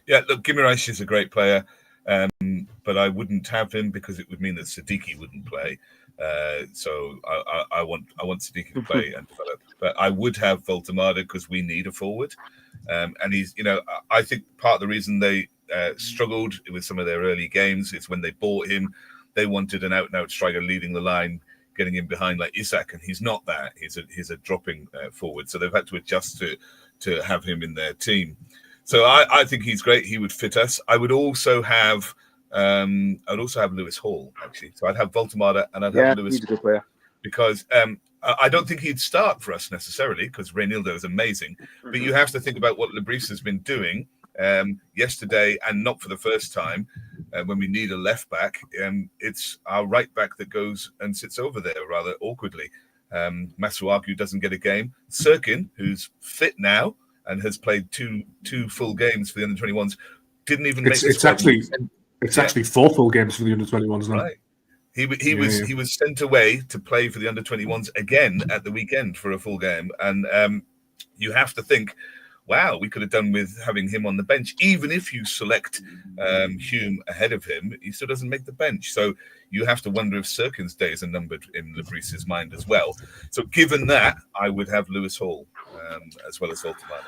Yeah, look, Guimaraes is a great player, but I wouldn't have him because it would mean that Siddiqui wouldn't play. So I want Siddiqui to play and develop, but I would have Voltemade because we need a forward, and he's I think part of the reason they struggled with some of their early games is when they bought him, they wanted an out-and-out striker leading the line, getting in behind like Isak, and he's not that. He's a dropping forward, so they've had to adjust to have him in their team. So I think he's great. He would fit us. I would also have Lewis Hall, actually. So I'd have Voltemade and I'd have Lewis he's a good player. Because I don't think he'd start for us necessarily because Reynildo is amazing. Mm-hmm. But you have to think about what Lebris has been doing yesterday, and not for the first time, when we need a left back. It's our right back that goes and sits over there rather awkwardly. Masuaku doesn't get a game. Sirkin, who's fit now and has played two full games for the under-21s, didn't even make It's actually 4 full games for the under-21s now. Right. He was sent away to play for the under-21s again at the weekend for a full game, and you have to think, wow, we could have done with having him on the bench. Even if you select Hume ahead of him, he still doesn't make the bench. So you have to wonder if Sirkin's days are numbered in Lebris's mind as well. So given that, I would have Lewis Hall as well as Voltemade.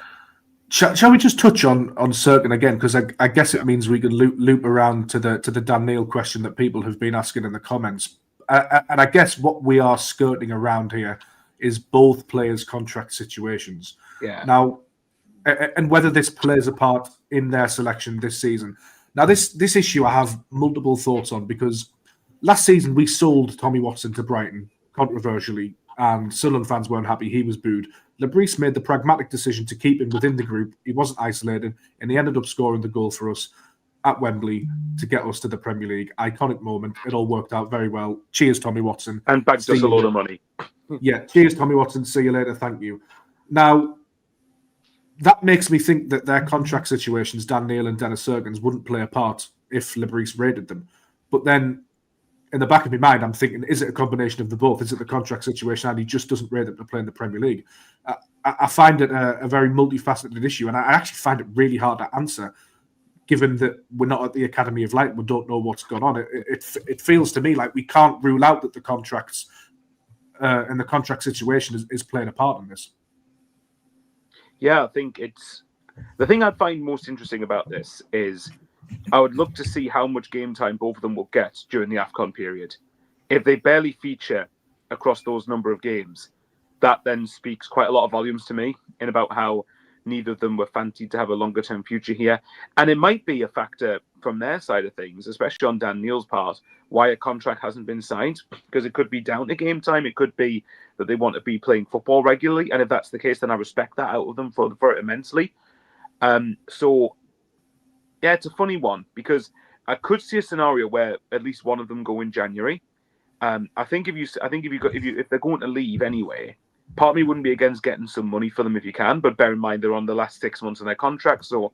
Shall we just touch on Sirkin again? Because I guess it means we could loop around to the Dan Neil question that people have been asking in the comments. And I guess what we are skirting around here is both players' contract situations. Yeah. Now, and whether this plays a part in their selection this season. Now, this issue I have multiple thoughts on, because last season we sold Tommy Watson to Brighton controversially, and Sunderland fans weren't happy. He was booed. Lebris made the pragmatic decision to keep him within the group. He wasn't isolated, and he ended up scoring the goal for us at Wembley to get us to the Premier League. Iconic moment. It all worked out very well. Cheers, Tommy Watson. And bagged us a load of money. Yeah, cheers, Tommy Watson. See you later. Thank you. Now, that makes me think that their contract situations, Dan Neil and Dennis Sirkins, wouldn't play a part if Lebris rated them. But then, in the back of my mind, I'm thinking, is it a combination of the both? Is it the contract situation and he just doesn't rate them to play in the Premier League? I find it a very multifaceted issue, and I actually find it really hard to answer, given that we're not at the Academy of Light and we don't know what's gone on. It feels to me like we can't rule out that the contracts and the contract situation is playing a part in this. Yeah, I think it's the thing I find most interesting about this is I would look to see how much game time both of them will get during the AFCON period. if they barely feature across those number of games, that then speaks quite a lot of volumes to me in about how neither of them were fancied to have a longer-term future here. And it might be a factor from their side of things, especially on Dan Neil's part, why a contract hasn't been signed, because it could be down to game time. It could be that they want to be playing football regularly. And if that's the case, then I respect that out of them for it immensely. So, yeah, it's a funny one, because I could see a scenario where at least one of them go in January. I think if they're going to leave anyway, part of me wouldn't be against getting some money for them if you can, but bear in mind they're on the last 6 months of their contract, so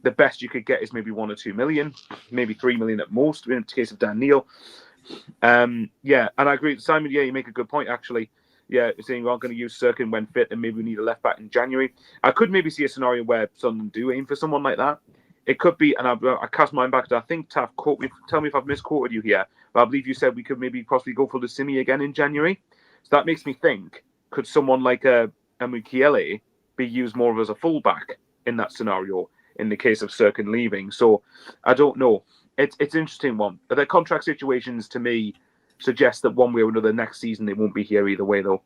the best you could get is maybe 1 or 2 million, maybe 3 million at most in the case of Dan Neil. Yeah, and I agree with Simon. Yeah, you make a good point actually. Yeah, saying we're going to use Sirkin when fit, and maybe we need a left back in January. I could maybe see a scenario where Sunderland do aim for someone like that. It could be, and I cast mine back to, I think Taff quote me. Tell me if I've misquoted you here, but I believe you said we could maybe possibly go for Lusimi again in January. So that makes me think: could someone like a Mukiele be used more as a fullback in that scenario in the case of Sirkin leaving? So I don't know. It's an interesting one. But their contract situations to me suggest that one way or another next season they won't be here either way, though.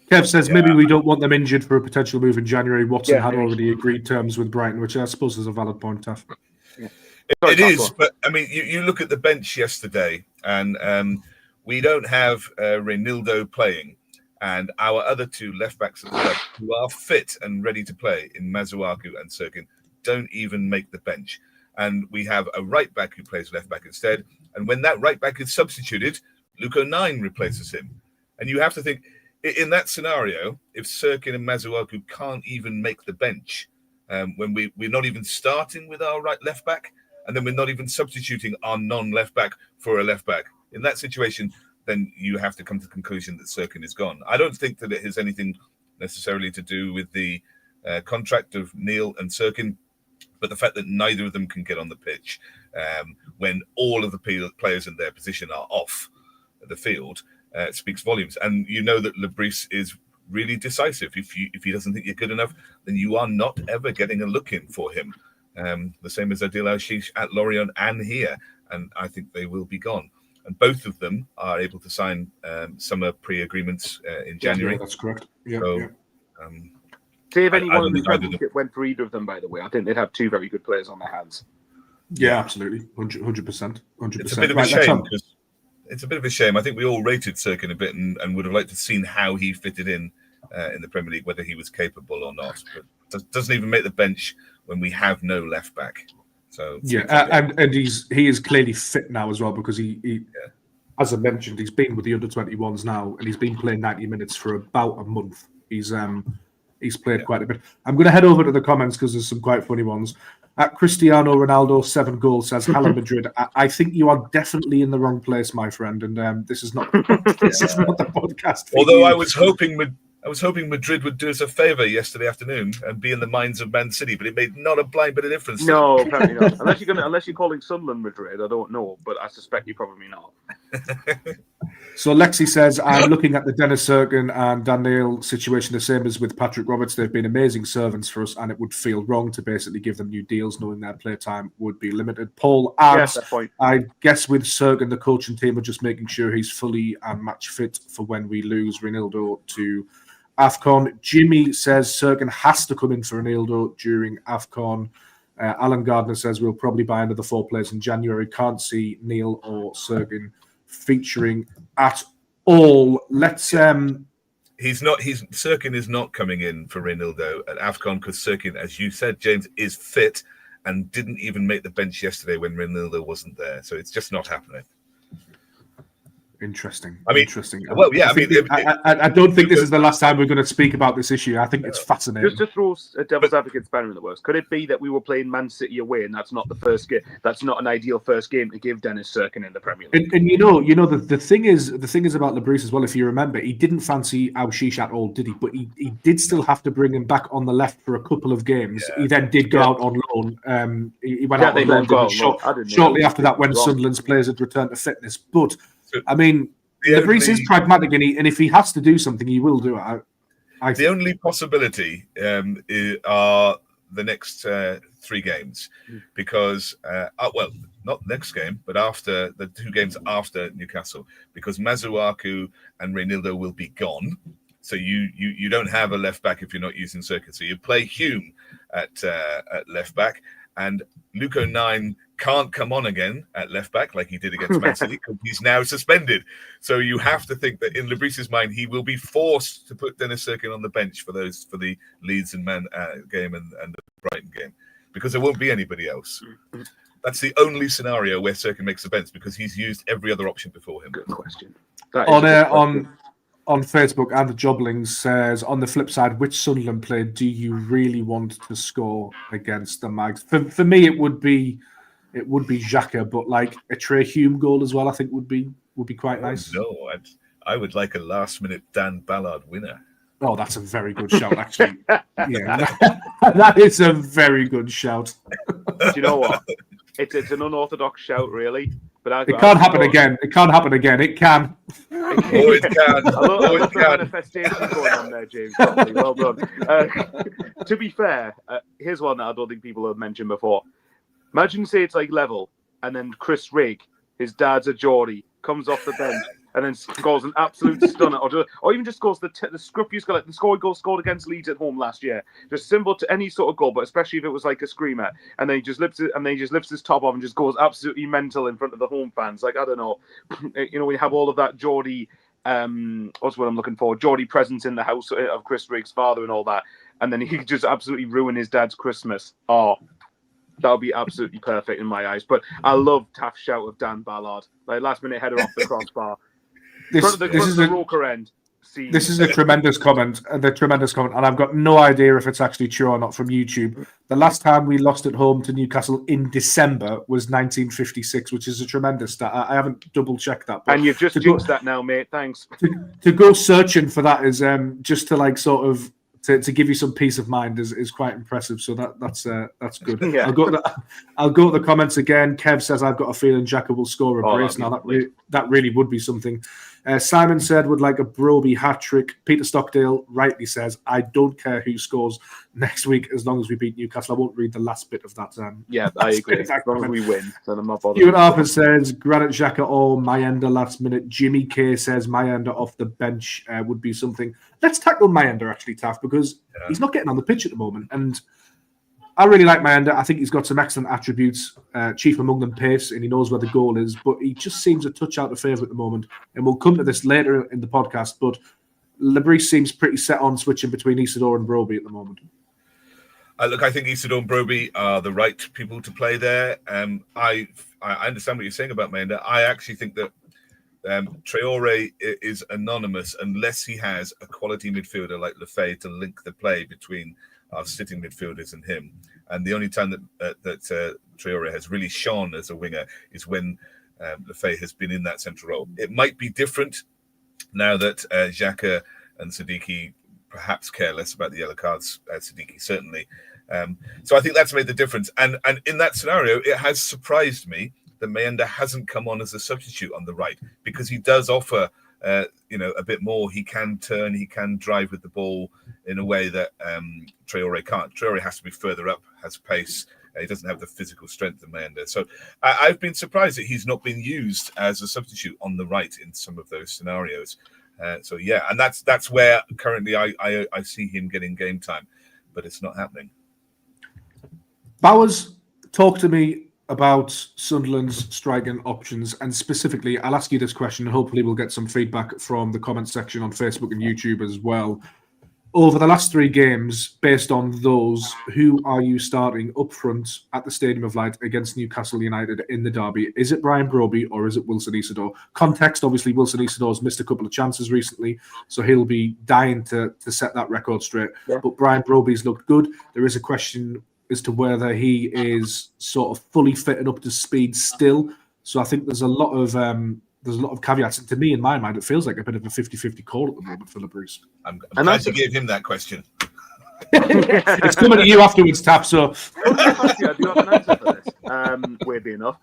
Kev says maybe we don't want them injured for a potential move in January. Watson had maybe. already agreed terms with Brighton, which I suppose is a valid point, Taff. Yeah. It is, but I mean, you look at the bench yesterday, and we don't have Reinildo playing, and our other two left backs at the club who are fit and ready to play in Masuaku and Sirkin don't even make the bench. And we have a right back who plays left back instead. And when that right back is substituted, Luko 9 replaces him. And you have to think, in that scenario, if Sirkin and Masuaku can't even make the bench, when we're not even starting with our left back, and then we're not even substituting our non-left back for a left back, in that situation, then you have to come to the conclusion that Sirkin is gone. I don't think that it has anything necessarily to do with the contract of Neil and Sirkin, but the fact that neither of them can get on the pitch when all of the players in their position are off the field speaks volumes. And you know that Lebris is really decisive. If he doesn't think you're good enough, then you are not ever getting a look in for him. The same as Adil Ashish at Lorient and here. And I think they will be gone. And both of them are able to sign summer pre-agreements in January. Yeah, that's correct. Yeah, so, yeah. See if anyone in the championship went for either of them, by the way. I think they'd have two very good players on their hands. Yeah, absolutely. 100%. 100%. It's a bit of a shame because it's a bit of a shame. I think we all rated Sirkin a bit and would have liked to have seen how he fitted in the Premier League, whether he was capable or not. But doesn't even make the bench when we have no left back. So yeah, and he is clearly fit now as well, because he as I mentioned, he's been with the under-21s now, and he's been playing 90 minutes for about a month. He's played quite a bit. I'm going to head over to the comments because there's some quite funny ones. At Cristiano Ronaldo 7 goals says, "Hello Madrid. I think you are definitely in the wrong place, my friend, and this is not is not the podcast." Although I was hoping Madrid would do us a favour yesterday afternoon and be in the minds of Man City, but it made not a blind bit of difference. No, apparently not. Unless you're calling Sunderland Madrid, I don't know, but I suspect you're probably not. So Lexi says, "I'm looking at the Dennis Sirkin and Daniel situation the same as with Patrick Roberts. They've been amazing servants for us, and it would feel wrong to basically give them new deals, knowing their playtime would be limited." Paul adds, "I guess with Sirkin, the coaching team are just making sure he's fully and match fit for when we lose Reinildo to AFCON." Jimmy says Sirkin has to come in for Reinildo during AFCON. Alan Gardner says we'll probably buy another 4 players in January. Can't see Neil or Sirkin featuring at all. Let's Sirkin is not coming in for Reinildo at AFCON because Sirkin, as you said, James, is fit and didn't even make the bench yesterday when Reinildo wasn't there. So it's just not happening. Interesting. Interesting. Well, yeah. I don't think this is the last time we're going to speak about this issue. I think it's fascinating. Just to throw a devil's advocate spanner in the works, could it be that we were playing Man City away, and that's not the first game? That's not an ideal first game to give Dennis Sirkin in the Premier League. And you know the thing is about Lebris as well. If you remember, he didn't fancy Aushish at all, did he? But he did still have to bring him back on the left for a couple of games. Yeah. He then did go out on loan. He went out on loan shortly after that when Sunderland's players had returned to fitness. But I mean, Lebris is pragmatic, and if he has to do something, he will do it. The only possibility are the next 3 games, because not next game, but after the 2 games after Newcastle, because Masuaku and Reynildo will be gone. So you don't have a left back if you're not using Circuit. So you play Hume at left back, and Luke 9 can't come on again at left back like he did against Man City because he's now suspended. So you have to think that in Lebris's mind, he will be forced to put Dennis Cirkin on the bench for the Leeds and Man game and the Brighton game, because there won't be anybody else. That's the only scenario where Cirkin makes the bench, because he's used every other option before him. Good question. On Facebook, and the Joblings says, on the flip side, which Sunderland player do you really want to score against the Mags? For me, it would be Xhaka, but like a Trey Hume goal as well, I think would be quite nice. No, I would like a last-minute Dan Ballard winner. Oh, that's a very good shout, actually. Yeah, that is a very good shout. Do you know what? It's an unorthodox shout, really. But it can't happen again. It can't happen again. It can. Oh, it can. I love the manifestation going on there, James. Well done. To be fair, here's one that I don't think people have mentioned before. Imagine, say it's like level, and then Chris Rigg, his dad's a Geordie, comes off the bench and then scores an absolute stunner, or even just scores the scruffiest goal, like the scoring goal scored against Leeds at home last year. Just similar to any sort of goal, but especially if it was like a screamer, and then he just lifts his top off and just goes absolutely mental in front of the home fans. Like, I don't know, we have all of that Geordie, what's what I'm looking for, Geordie presence in the house of Chris Rigg's father and all that, and then he just absolutely ruin his dad's Christmas. Oh, that would be absolutely perfect in my eyes. But I love Taff's shout of Dan Ballard, like last minute header off the crossbar. This is the Roker end. This is a tremendous comment, and I've got no idea if it's actually true or not from YouTube. The last time we lost at home to Newcastle in December was 1956, which is a tremendous stat. I haven't double checked that, and you've just jinxed that now, mate. Thanks. To go searching for that is just to like sort of to give you some peace of mind is quite impressive. So that's good. Yeah. I'll go to the comments again. Kev says, I've got a feeling Xhaka will score a brace. Now that really would be something. Simon said, would like a Broby hat-trick. Peter Stockdale rightly says, I don't care who scores next week as long as we beat Newcastle. I won't read the last bit of that. Yeah, I agree. As long as we win, then I'm not bothered. Stuart Harper says, Granit Xhaka or Mayenda last minute. Jimmy K says, Mayenda off the bench would be something. Let's tackle Mayenda, actually, Taff, because he's not getting on the pitch at the moment. And I really like Mayenda. I think he's got some excellent attributes, chief among them pace, and he knows where the goal is, but he just seems a touch out of favour at the moment. And we'll come to this later in the podcast, but Lebris seems pretty set on switching between Isidore and Broby at the moment. Look, I think Isidore and Broby are the right people to play there. I understand what you're saying about Mayenda. I actually think that Traore is anonymous unless he has a quality midfielder like Lefebvre to link the play between our sitting midfielders and him. And the only time that Traore has really shone as a winger is when Lefebvre has been in that central role. It might be different now that Xhaka and Siddiqui perhaps care less about the yellow cards. Siddiqui certainly. So I think that's made the difference. And in that scenario, it has surprised me that Mayenda hasn't come on as a substitute on the right, because he does offer a bit more. He can turn, he can drive with the ball in a way that Traore can't. Traore has to be further up, has pace. He doesn't have the physical strength of Mayenda. So I've been surprised that he's not been used as a substitute on the right in some of those scenarios. And that's where currently I see him getting game time, but it's not happening. Bowers, talk to me about Sunderland's striking options, and specifically, I'll ask you this question, and hopefully we'll get some feedback from the comment section on Facebook and YouTube as well. Over the last 3 games, based on those, who are you starting up front at the Stadium of Light against Newcastle United in the derby? Is it Brian Broby or is it Wilson Isidore? Context, obviously, Wilson Isidore's missed a couple of chances recently, so he'll be dying to set that record straight. Yeah. But Brian Broby's looked good. There is a question as to whether he is sort of fully fit and up to speed still. So I think there's a lot of caveats. And to me, in my mind, it feels like a bit of a 50-50 call at the moment for Lebris. I'm glad you gave him that question. It's coming to you afterwards, Taff. So I do have an answer for this. Weirdly enough,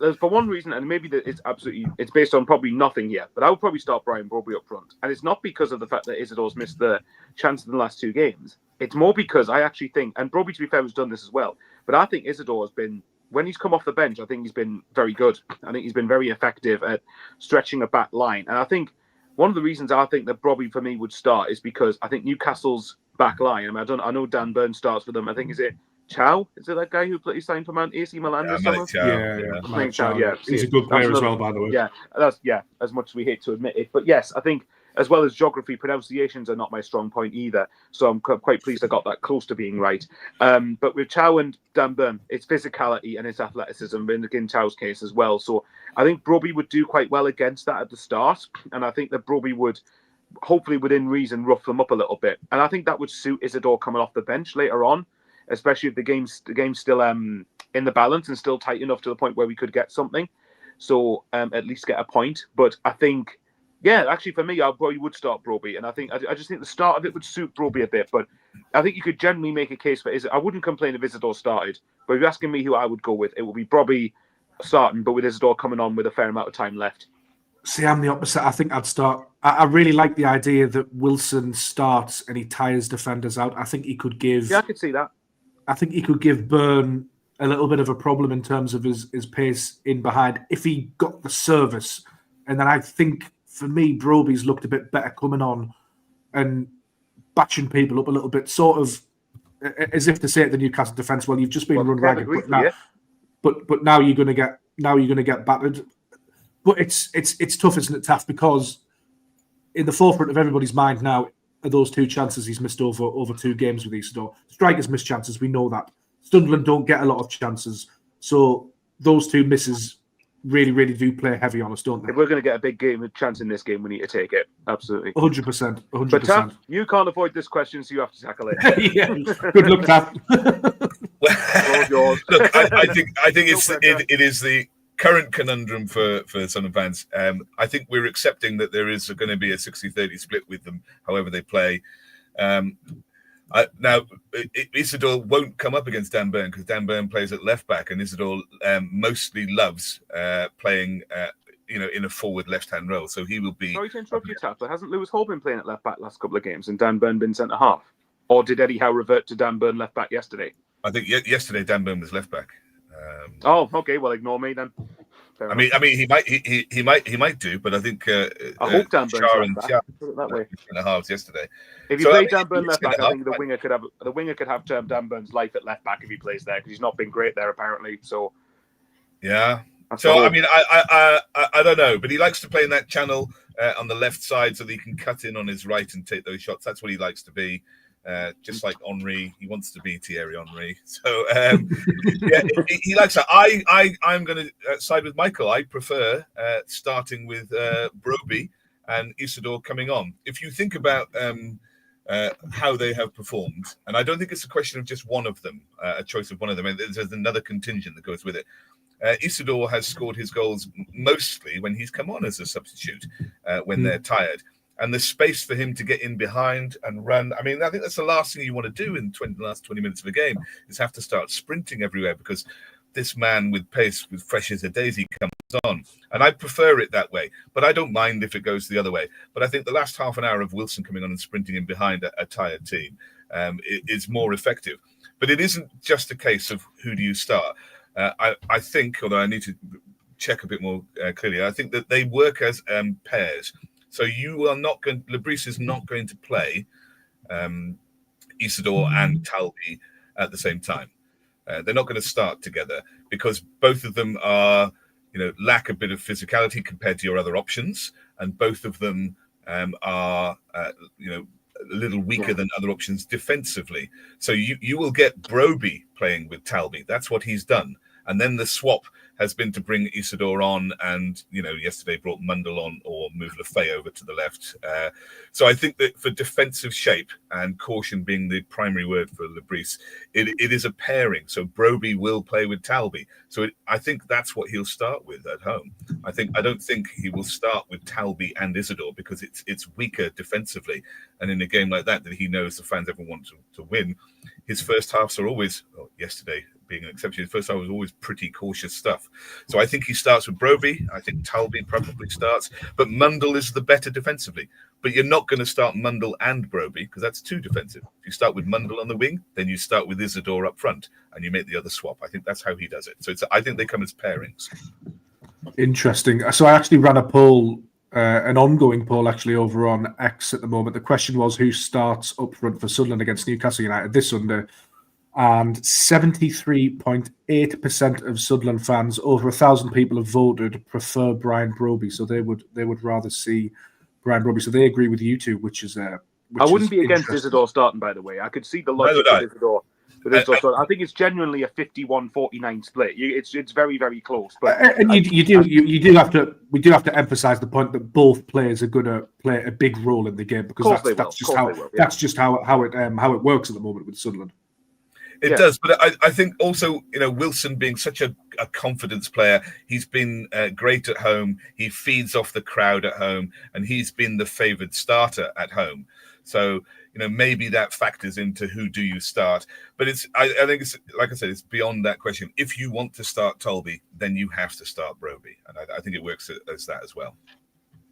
there's for one reason, and maybe that it's based on probably nothing here, but I would probably start Brian Broby up front, and it's not because of the fact that Isidore's missed the chance in the last 2 games. it's more because I actually think, and Broby, to be fair, has done this as well, but I think Isidore has been, when he's come off the bench, I think he's been very good. I think he's been very effective at stretching a back line. And I think one of the reasons I think that Broby for me would start is because I think Newcastle's back line, I know Dan Burn starts for them. I think, is it Chow? Is it that guy who signed for AC Milan this summer? Mike Chow. He's a good player as well, by the way. Yeah, as much as we hate to admit it. But yes, I think as well as geography, pronunciations are not my strong point either. So I'm quite pleased I got that close to being right. But with Chow and Dan Burn, it's physicality and it's athleticism in Chow's case as well. So I think Broby would do quite well against that at the start. And I think that Broby would, hopefully within reason, rough them up a little bit. And I think that would suit Isidore coming off the bench later on, especially if the game's still in the balance and still tight enough to the point where we could get something. So at least get a point. But I think, yeah, actually for me, I probably would start Broby. And I just think the start of it would suit Broby a bit. But I think you could generally make a case for Isidore. I wouldn't complain if Isidore started. But if you're asking me who I would go with, it would be Broby starting, but with Isidore coming on with a fair amount of time left. See, I'm the opposite. I think I'd start. I really like the idea that Wilson starts and he tires defenders out. I think he could give... Yeah, I could see that. I think he could give Byrne a little bit of a problem in terms of his pace in behind if he got the service. And then I think, for me, Broby's looked a bit better coming on and batching people up a little bit, sort of as if to say at the Newcastle defence, well, you've just been run ragged, but now you're going to get battered. But it's tough, isn't it, Taff? Because in the forefront of everybody's mind now are those two chances he's missed over 2 games with Isidore. Strikers miss chances, we know that. Sunderland don't get a lot of chances, so those 2 misses really, really do play heavy on us, don't they? If we're going to get a big chance in this game, we need to take it. Absolutely. 100%. But Taff, you can't avoid this question, so you have to tackle it. Yeah. Good luck, Taff. Look, I think it is the current conundrum for Sunderland fans. I think we're accepting that there is going to be a 60-30 split with them, however they play. Now, Isidore won't come up against Dan Burn because Dan Burn plays at left back, and Isidore mostly loves playing, in a forward left-hand role. So he will be. Sorry to interrupt you, Taff, but hasn't Lewis Hall been playing at left back last couple of games, and Dan Burn been centre half? Or did Eddie Howe revert to Dan Burn left back yesterday? I think yesterday Dan Burn was left back. Okay. Well, ignore me then. I mean, he might do, but I think I hope Dan Burn's Char and left Char back. Put it that way. in the halves yesterday. If you play Dan Burn left back, I think the winger could have Dan Burn's life at left back if he plays there because he's not been great there apparently. So yeah. So I mean, I don't know, but he likes to play in that channel on the left side so that he can cut in on his right and take those shots. That's what he likes to be. Just like Henry, he wants to be Thierry Henry. So yeah, he likes that. I'm going to side with Michael. I prefer starting with Broby and Isidore coming on. If you think about how they have performed, and I don't think it's a question of just one of them, a choice of one of them. And there's another contingent that goes with it. Isidore has scored his goals mostly when he's come on as a substitute when they're tired. And the space for him to get in behind and run. I mean, I think that's the last thing you want to do in the last 20 minutes of a game is have to start sprinting everywhere because this man with pace, with fresh as a daisy, comes on. And I prefer it that way. But I don't mind if it goes the other way. But I think the last half an hour of Wilson coming on and sprinting in behind a tired team is more effective. But it isn't just a case of who do you start. I think, although I need to check a bit more clearly, I think that they work as pairs. So you are not going. Lebris is not going to play Isidore and Talby at the same time. They're not going to start together because both of them are, lack a bit of physicality compared to your other options, and both of them are, a little weaker than other options defensively. So you will get Broby playing with Talby. That's what he's done, and then the swap has been to bring Isidore on and, yesterday brought Mundell on or moved Lefay over to the left. So I think that for defensive shape and caution being the primary word for Lebris, it is a pairing. So Broby will play with Talby. So I think that's what he'll start with at home. I don't think he will start with Talby and Isidore because it's weaker defensively. And in a game like that he knows the fans ever want to win, his first halves are always, yesterday, being an exception. The first half was always pretty cautious stuff. So I think he starts with Broby. I think Talby probably starts, but Mundle is the better defensively. But you're not going to start Mundle and Broby because that's too defensive. If you start with Mundle on the wing, then you start with Isidore up front and you make the other swap. I think that's how he does it. So I think they come as pairings. Interesting. So I actually ran a poll, an ongoing poll actually over on X at the moment. The question was who starts up front for Sunderland against Newcastle United this Sunday. And 73.8% of Sunderland fans, over 1,000 people have voted, prefer Brian Broby. So they would rather see Brian Broby. So they agree with you two, which is I wouldn't be against Isidore starting, by the way. I could see the logic of Isidore. I think it's genuinely a 51-49 split. It's very, very close. But and we do have to emphasise the point that both players are going to play a big role in the game because that's just how it works at the moment with Sunderland. It does, but I think also, Wilson being such a confidence player, he's been great at home. He feeds off the crowd at home, and he's been the favoured starter at home. So, maybe that factors into who do you start. But I think it's, like I said, it's beyond that question. If you want to start Talby, then you have to start Broby. And I think it works as that as well.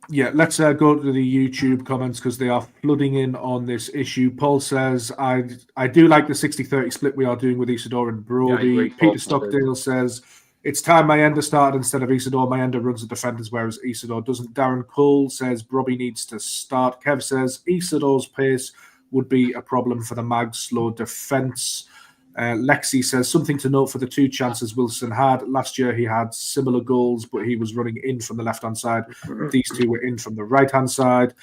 Yeah, let's go to the YouTube comments because they are flooding in on this issue. Paul says, I do like the 60-30 split we are doing with Isidore and Broby. Peter Stockdale says, it's time Mayenda started instead of Isidore. Mayenda runs the defenders, whereas Isidore doesn't. Darren Cole says, Broby needs to start. Kev says, Isidore's pace would be a problem for the Mags' slow defence. Lexi says, something to note for the two chances Wilson had. Last year he had similar goals, but he was running in from the left-hand side. These two were in from the right-hand side.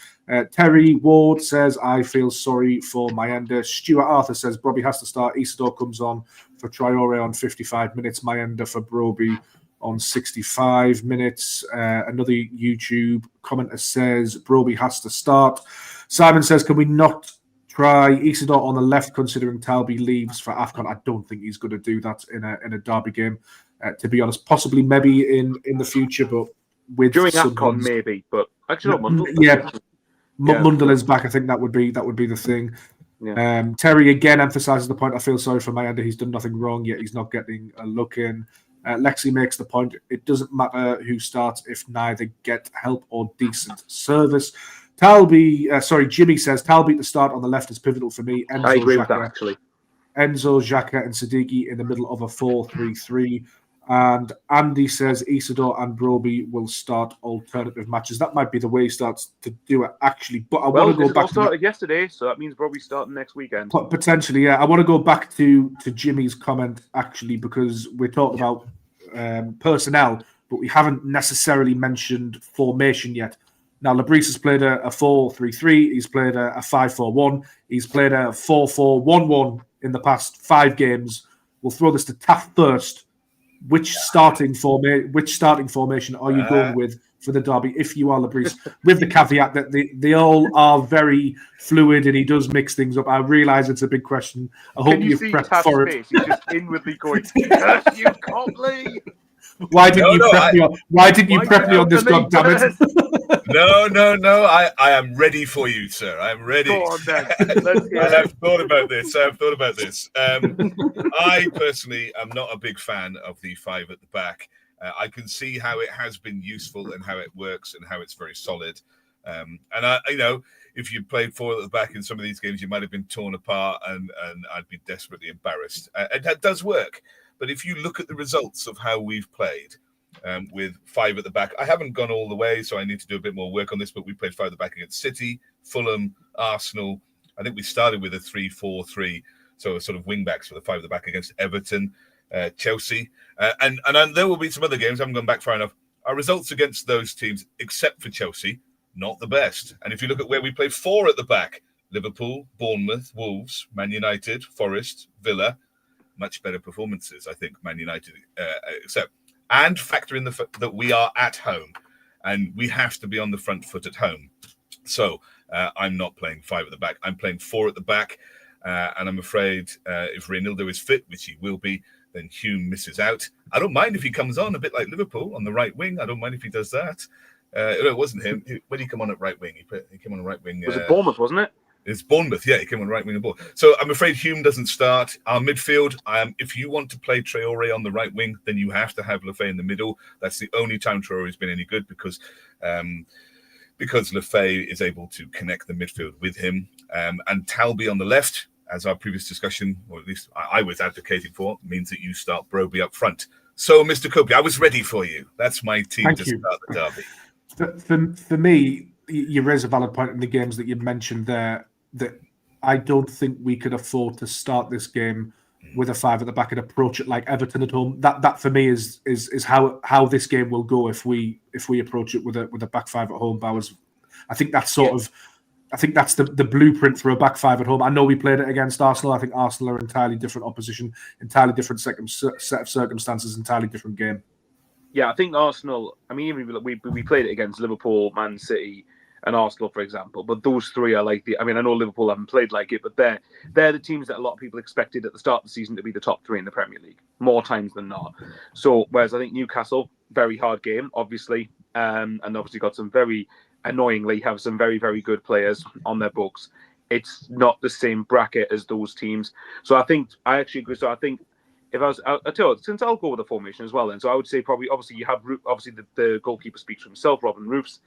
Terry Ward says, I feel sorry for Mayenda. Stuart Arthur says, Broby has to start. Isidore comes on for Traore on 55 minutes. Mayenda for Broby on 65 minutes. Another YouTube commenter says, Broby has to start. Simon says, can we not try Isidore on the left, considering Talby leaves for AFCON? I don't think he's going to do that in a derby game, to be honest. Possibly, maybe in the future, but with during AFCON, maybe. But actually, Mundle. Mundle is back. I think that would be the thing. Yeah. Terry again emphasises the point. I feel sorry for Mayenda. He's done nothing wrong, yet he's not getting a look in. Lexi makes the point. It doesn't matter who starts if neither get help or decent service. Jimmy says, Talby to start on the left is pivotal for me. I agree with that, actually. Enzo, Xhaka, and Siddiqui in the middle of a 4-3-3. And Andy says Isidore and Broby will start alternative matches. That might be the way he starts to do it, actually. But I want to go back to... started yesterday, so that means Broby starting next weekend. Potentially, yeah. I want to go back to Jimmy's comment, actually, because we're talking about personnel, but we haven't necessarily mentioned formation yet. Now, Labrise has played a 4-3-3. He's played a 5-4-1. He's played a 4-4-1-1 in the past 5 games. We'll throw this to Taff first. Which starting formation are you going with for the derby if you are Labrise? With the caveat that they all are very fluid and he does mix things up. I realise it's a big question. I hope you've prepped for it. He's just inwardly going, "Curse you, Copley!" Why didn't you prep me on this, goddammit? No. I am ready for you, sir. I'm ready. Go on, then. I have thought about this. I personally am not a big fan of the 5 at the back. I can see how it has been useful and how it works and how it's very solid. If you played 4 at the back in some of these games, you might have been torn apart and I'd be desperately embarrassed. And that does work. But if you look at the results of how we've played with 5 at the back, I haven't gone all the way, so I need to do a bit more work on this, but we played 5 at the back against City, Fulham, Arsenal. I think we started with a 3-4-3, so a sort of wing-backs for the 5 at the back against Everton, Chelsea. And there will be some other games, I haven't gone back far enough. Our results against those teams, except for Chelsea, not the best. And if you look at where we played 4 at the back, Liverpool, Bournemouth, Wolves, Man United, Forest, Villa, much better performances, I think, Man United, and factor in the fact that we are at home and we have to be on the front foot at home. So I'm not playing 5 at the back. I'm playing 4 at the back. And I'm afraid if Reynaldo is fit, which he will be, then Hume misses out. I don't mind if he comes on a bit like Liverpool on the right wing. I don't mind if he does that. It wasn't him. When he came on at right wing, he came on the right wing. Was it Bournemouth, wasn't it? It's Bournemouth, yeah. He came on right wing and ball. So I'm afraid Hume doesn't start. Our midfield, if you want to play Traore on the right wing, then you have to have Lefay in the middle. That's the only time Traore has been any good because Lefay is able to connect the midfield with him. And Talby on the left, as our previous discussion, or at least I was advocating for, means that you start Broby up front. So, Mr. Copley, I was ready for you. That's my team to start the derby. For me, you raise a valid point in the games that you mentioned there, that I don't think we could afford to start this game with a 5 at the back and approach it like Everton at home. That for me is how this game will go if we approach it with a back 5 at home. Bowers, I think that's I think that's the blueprint for a back 5 at home. I know we played it against Arsenal. I think Arsenal are entirely different opposition, entirely different set of circumstances, entirely different game. Yeah, I think Arsenal. I mean, even we played it against Liverpool, Man City, and Arsenal, for example. But those three are like I know Liverpool haven't played like it, but they're the teams that a lot of people expected at the start of the season to be the top 3 in the Premier League, more times than not. So, whereas I think Newcastle, very hard game, obviously, and obviously got some annoyingly have some very, very good players on their books. It's not the same bracket as those teams. So I actually agree. So I think if I was, I'll tell you, since I'll go with the formation as well then. So I would say probably, obviously you have, obviously the goalkeeper speaks for himself, Robin Roofs.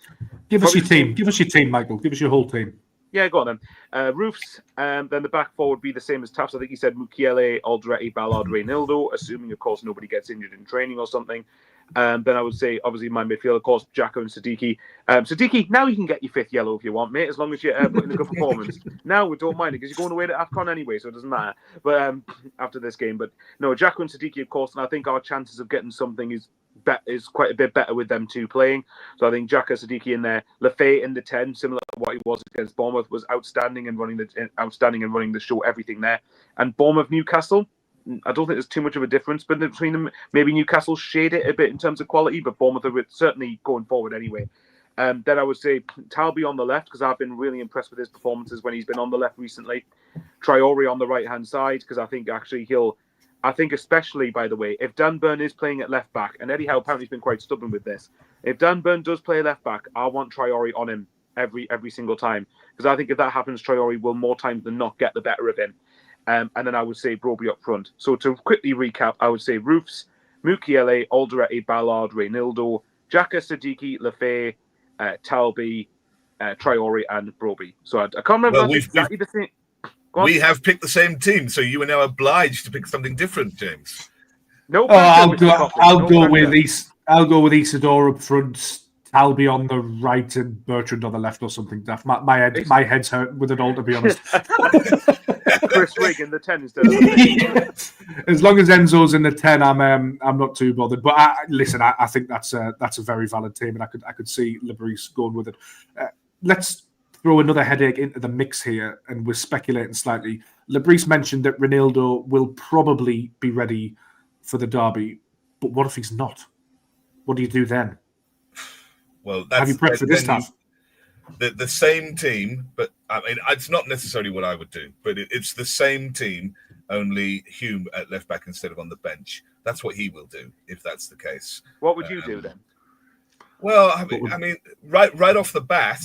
Give us your team. Give us your team, Michael. Give us your whole team. Yeah, go on then. Roofs, then the back four would be the same as Taff. I think he said Mukiele, Alderete, Ballard, Reynildo, assuming, of course, nobody gets injured in training or something. Then I would say, obviously, my midfield, of course, Jacko and Siddiqui. Siddiqui, now you can get your 5th yellow if you want, mate, as long as you're putting a good performance. Now we don't mind it because you're going away to AFCON anyway, so it doesn't matter. But after this game, but no, Jacko and Siddiqui, of course, and I think our chances of getting something is quite a bit better with them two playing. So I think Jacko, Siddiqui in there, Lefay in the 10, similar to what he was against Bournemouth, was outstanding and running the show, everything there. And Bournemouth, Newcastle, I don't think there's too much of a difference between them. Maybe Newcastle shade it a bit in terms of quality, but Bournemouth are certainly going forward anyway. Then I would say Talby on the left, because I've been really impressed with his performances when he's been on the left recently. Traore on the right-hand side, because I think actually I think especially, by the way, if Dan Burn is playing at left back, and Eddie Howe apparently has been quite stubborn with this, if Dan Burn does play left back, I want Traore on him every single time, because I think if that happens, Traore will more times than not get the better of him. And then I would say Broby up front. So to quickly recap, I would say Roofs, Mukiele, Alderete, Ballard, Reynildo, Xhaka, Siddiqui, Lefay, Talby, Traore, and Broby. So I can't remember exactly the same. We have picked the same team, so you are now obliged to pick something different, James. No, I'll go with Isidore up front, Talby on the right, and Bertrand on the left, or something. My head's hurt with it all, to be honest. Chris Rigg in the 10 instead of the 10. As long as Enzo's in the 10, I'm not too bothered. But I think that's a very valid team, and I could see Lebris going with it. Let's throw another headache into the mix here, and we're speculating slightly. Lebris mentioned that Reynildo will probably be ready for the derby, but what if he's not? What do you do then? Well, have you prepped for this stuff? The same team, but I mean, it's not necessarily what I would do, but it's the same team, only Hume at left back instead of on the bench. That's what he will do, if that's the case. What would you do then? Well, I mean, right off the bat,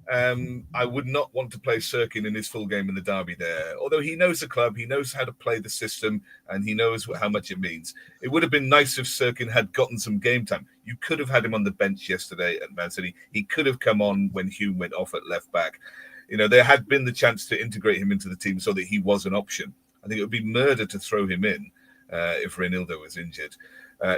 I would not want to play Sirkin in his full game in the derby there. Although he knows the club, he knows how to play the system, and he knows how much it means. It would have been nice if Sirkin had gotten some game time. You could have had him on the bench yesterday at Man City. He could have come on when Hume went off at left back. You know, there had been the chance to integrate him into the team so that he was an option. I think it would be murder to throw him in if Reynildo was injured.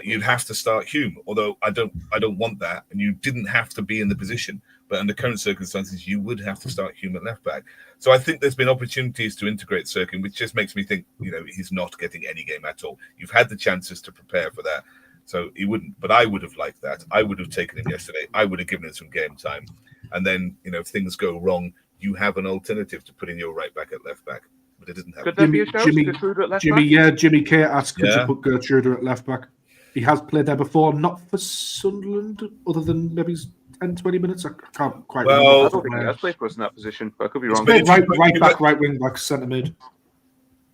You'd have to start Hume, although I don't want that, and you didn't have to be in the position. But under current circumstances, you would have to start Hume at left back. So I think there's been opportunities to integrate Sirkin, which just makes me think, he's not getting any game at all. You've had the chances to prepare for that. So he wouldn't. But I would have liked that. I would have taken him yesterday. I would have given him some game time. And then, if things go wrong, you have an alternative to putting your right back at left back. But it doesn't happen. Could there be a shout? Gertrude at left back? Jimmy K asked, could you put Gertrude at left back? He has played there before, not for Sunderland, other than maybe 10, 20 minutes. I can't quite remember. I don't think he has played for us in that position, but I could be wrong. Right back, right wing back, centre mid.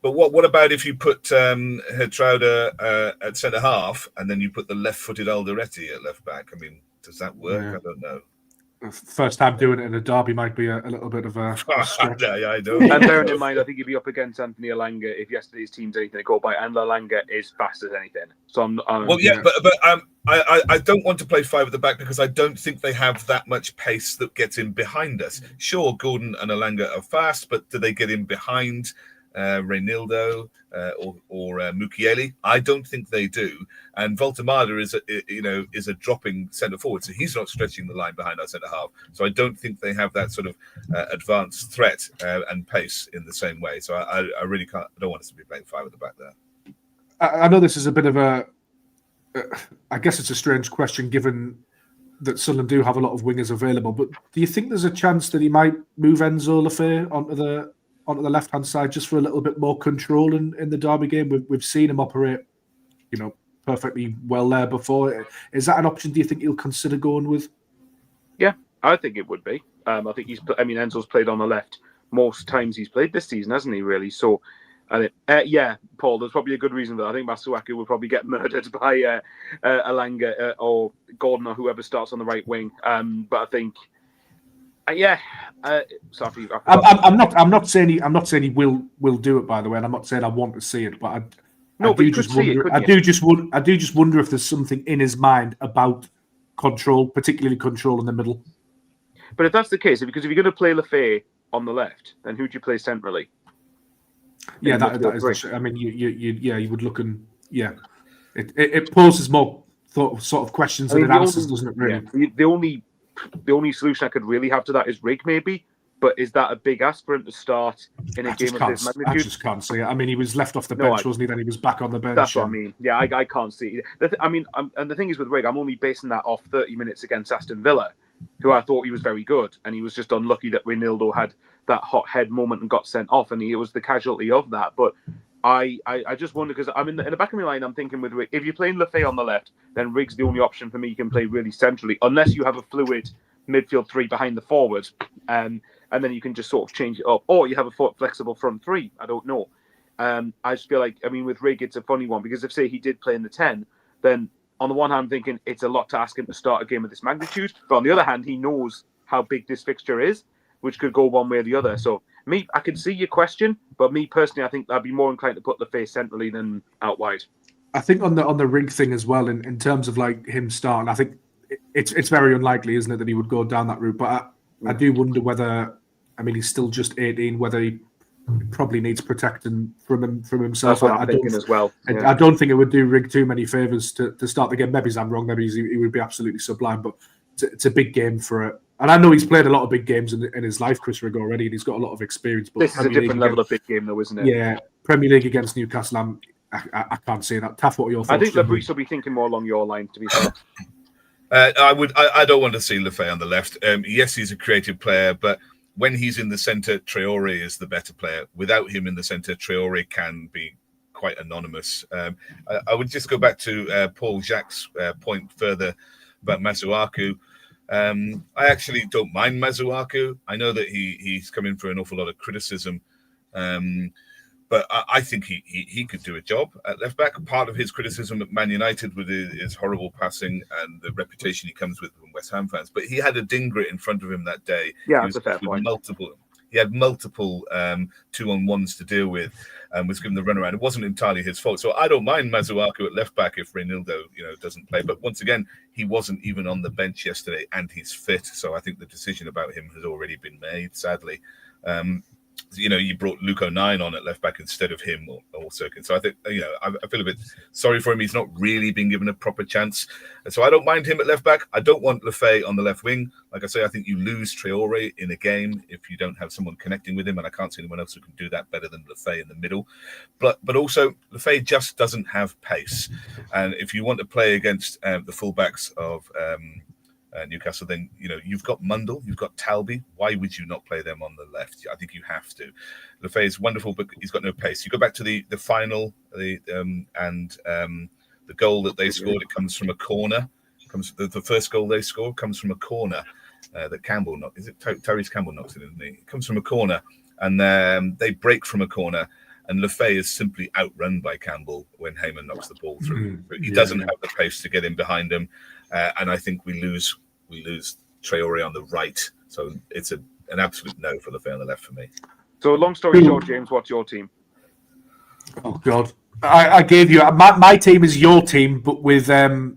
But what about if you put Hertrauda at centre half and then you put the left-footed Alderete at left back? I mean, does that work? Yeah. I don't know. first time doing it in a derby might be a little bit of a stretch. Yeah, I know. And bearing in mind, I think he'd be up against Anthony Elanga if yesterday's team's anything to go by, and Elanga is fast as anything. So I don't want to play 5 at the back because I don't think they have that much pace that gets in behind us. Sure, Gordon and Elanga are fast, but do they get in behind Reinildo or Mukiele? I don't think they do. And Voltemada is a dropping centre forward, so he's not stretching the line behind our centre half. So I don't think they have that sort of advanced threat and pace in the same way. So I really can't. I don't want us to be playing 5 at the back there. I know this is a bit of a. I guess it's a strange question given that Sunderland do have a lot of wingers available. But do you think there's a chance that he might move Enzo Lefebvre onto the left-hand side just for a little bit more control in the derby game? We've seen him operate, perfectly well there before. Is that an option? Do you think he'll consider going with? Yeah, I think it would be. I think Enzo's played on the left most times he's played this season, hasn't he? Really. So, Paul, there's probably a good reason for that. I think Masuaku will probably get murdered by Elanga or Gordon or whoever starts on the right wing. But I think. Sorry, I'm not saying he will do it, by the way, and I'm not saying I want to see it, but I do just wonder if there's something in his mind about control, particularly control in the middle. But if that's the case, because if you're going to play Lefebvre on the left, then who do you play centrally? Yeah, that is. I mean, you would look and it poses more sort of questions than it answers, doesn't it? Really, the only solution I could really have to that is Rig, maybe. But is that a big ask for him to start in a game of this magnitude? I just can't see it. I mean, he was left off the bench, wasn't he? Then he was back on the bench. That's what I mean. Yeah, I can't see it. And the thing is with Rig, I'm only basing that off 30 minutes against Aston Villa, who I thought he was very good. And he was just unlucky that Reinildo had that hot head moment and got sent off. And he was the casualty of that. But I just wonder, because I'm in the back of my line, I'm thinking with Rig, if you're playing Lefebvre on the left, then Rig's the only option for me. You can play really centrally, unless you have a fluid midfield 3 behind the forward. And then you can just sort of change it up. Or you have a flexible front 3. I don't know. I just feel like, with Rig, it's a funny one. Because if, say, he did play in the 10, then on the one hand, I'm thinking it's a lot to ask him to start a game of this magnitude. But on the other hand, he knows how big this fixture is, which could go one way or the other. So, I can see your question. But me, personally, I think I'd be more inclined to put the face centrally than out wide. I think on the Rig thing as well, in terms of like him starting, I think it's very unlikely, isn't it, that he would go down that route. But I do wonder whether, he's still just 18, whether he probably needs protecting from himself. That's what I'm thinking as well. Yeah. I don't think it would do Rig too many favours to start the game. Maybe I'm wrong. Maybe he would be absolutely sublime. But it's a big game for it. And I know he's played a lot of big games in his life, Chris Rig, already, and he's got a lot of experience. But this is a different level of big game, though, isn't it? Yeah, Premier League against Newcastle, I can't say that. Taff, what are your thoughts? I think Lebrecht will be thinking more along your line, to be fair. I don't want to see Lefebvre on the left. Yes, he's a creative player, but when he's in the centre, Traore is the better player. Without him in the centre, Traore can be quite anonymous. I would just go back to Paul Jacques' point further about Masuaku. I actually don't mind Masuaku. I know that he's come in for an awful lot of criticism, but I think he could do a job at left back. Part of his criticism at Man United with his horrible passing and the reputation he comes with from West Ham fans, but he had a Dingret in front of him that day. Yeah, that's a fair point. He had multiple 2-on-1s to deal with and was given the runaround. It wasn't entirely his fault. So I don't mind Masuaku at left back if Reinildo, doesn't play. But once again, he wasn't even on the bench yesterday and he's fit. So I think the decision about him has already been made, sadly. You brought Luke O'Nien on at left back instead of him or Sirkin. So I think, I feel a bit sorry for him. He's not really been given a proper chance. And so I don't mind him at left back. I don't want Lefebvre on the left wing. Like I say, I think you lose Traore in a game if you don't have someone connecting with him. And I can't see anyone else who can do that better than Lefebvre in the middle. But also, Lefebvre just doesn't have pace. And if you want to play against the fullbacks of Newcastle, then you've got Mundle, you've got Talby. Why would you not play them on the left? I think you have to. Lefebvre is wonderful, but he's got no pace. You go back to the final, the goal that they scored. It comes from a corner. The first goal they scored comes from a corner that Campbell knocked. Is it Tyrese Campbell knocks it in? It comes from a corner, and they break from a corner. And Lefebvre is simply outrun by Campbell when Heyman knocks the ball through. He doesn't have the pace to get in behind him, and I think we lose Traore on the right. So it's an absolute no for Lafay on the left for me. So long story short, James, what's your team? Oh God, I gave you my team is your team, but with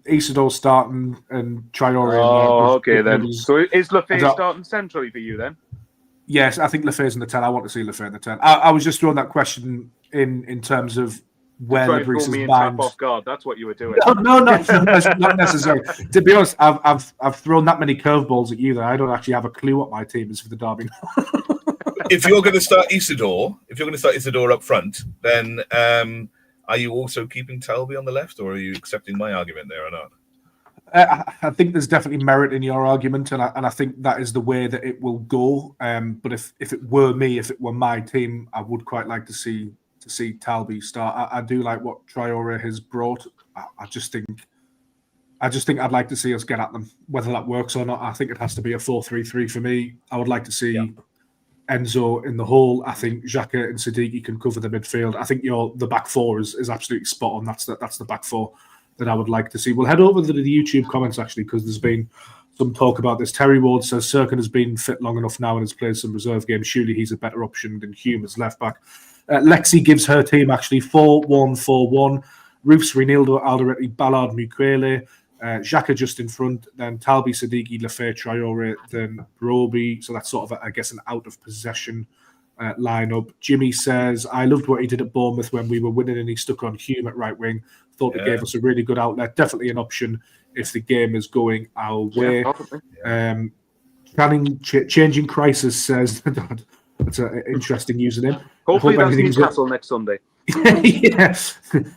Isidore starting and Traore. Oh, okay then. Others. So is Lafay starting centrally for you then? Yes, I think Lafay's in the 10. I want to see Lafay in the 10. I was just throwing that question in terms of where Lebreese's mind. Off guard. That's what you were doing. No, not necessarily. To be honest, I've thrown that many curveballs at you that I don't actually have a clue what my team is for the derby. If you're going to start Isidore, up front, then are you also keeping Talby on the left, or are you accepting my argument there or not? I think there's definitely merit in your argument, and I think that is the way that it will go. But if it were me, if it were my team, I would quite like to see Talby start. I do like what Traore has brought. I just think I'd like to see us get at them. Whether that works or not, I think it has to be a 4-3-3 for me. I would like to see Enzo in the hole. I think Xhaka and Siddiqui can cover the midfield. I think the back four is absolutely spot on. That's the back four that I would like to see. We'll head over to the YouTube comments actually, because there's been some talk about this. Terry Ward says Serkin has been fit long enough now and has played some reserve games. Surely he's a better option than Hume as left back. Lexi gives her team actually 4-1-4-1. Roofs, Reinildo, Alderete, Ballard, Mukwele, Xhaka just in front, then Talby, Siddiqui, Lafay, Traore, then Broby. So that's sort of, I guess, an out of possession lineup. Jimmy says, I loved what he did at Bournemouth when we were winning and he stuck on Hume at right wing. Thought it gave us a really good outlet. Definitely an option if the game is going our way. Changing Crisis says, that's an interesting username. Hopefully that's Newcastle next Sunday. Yeah.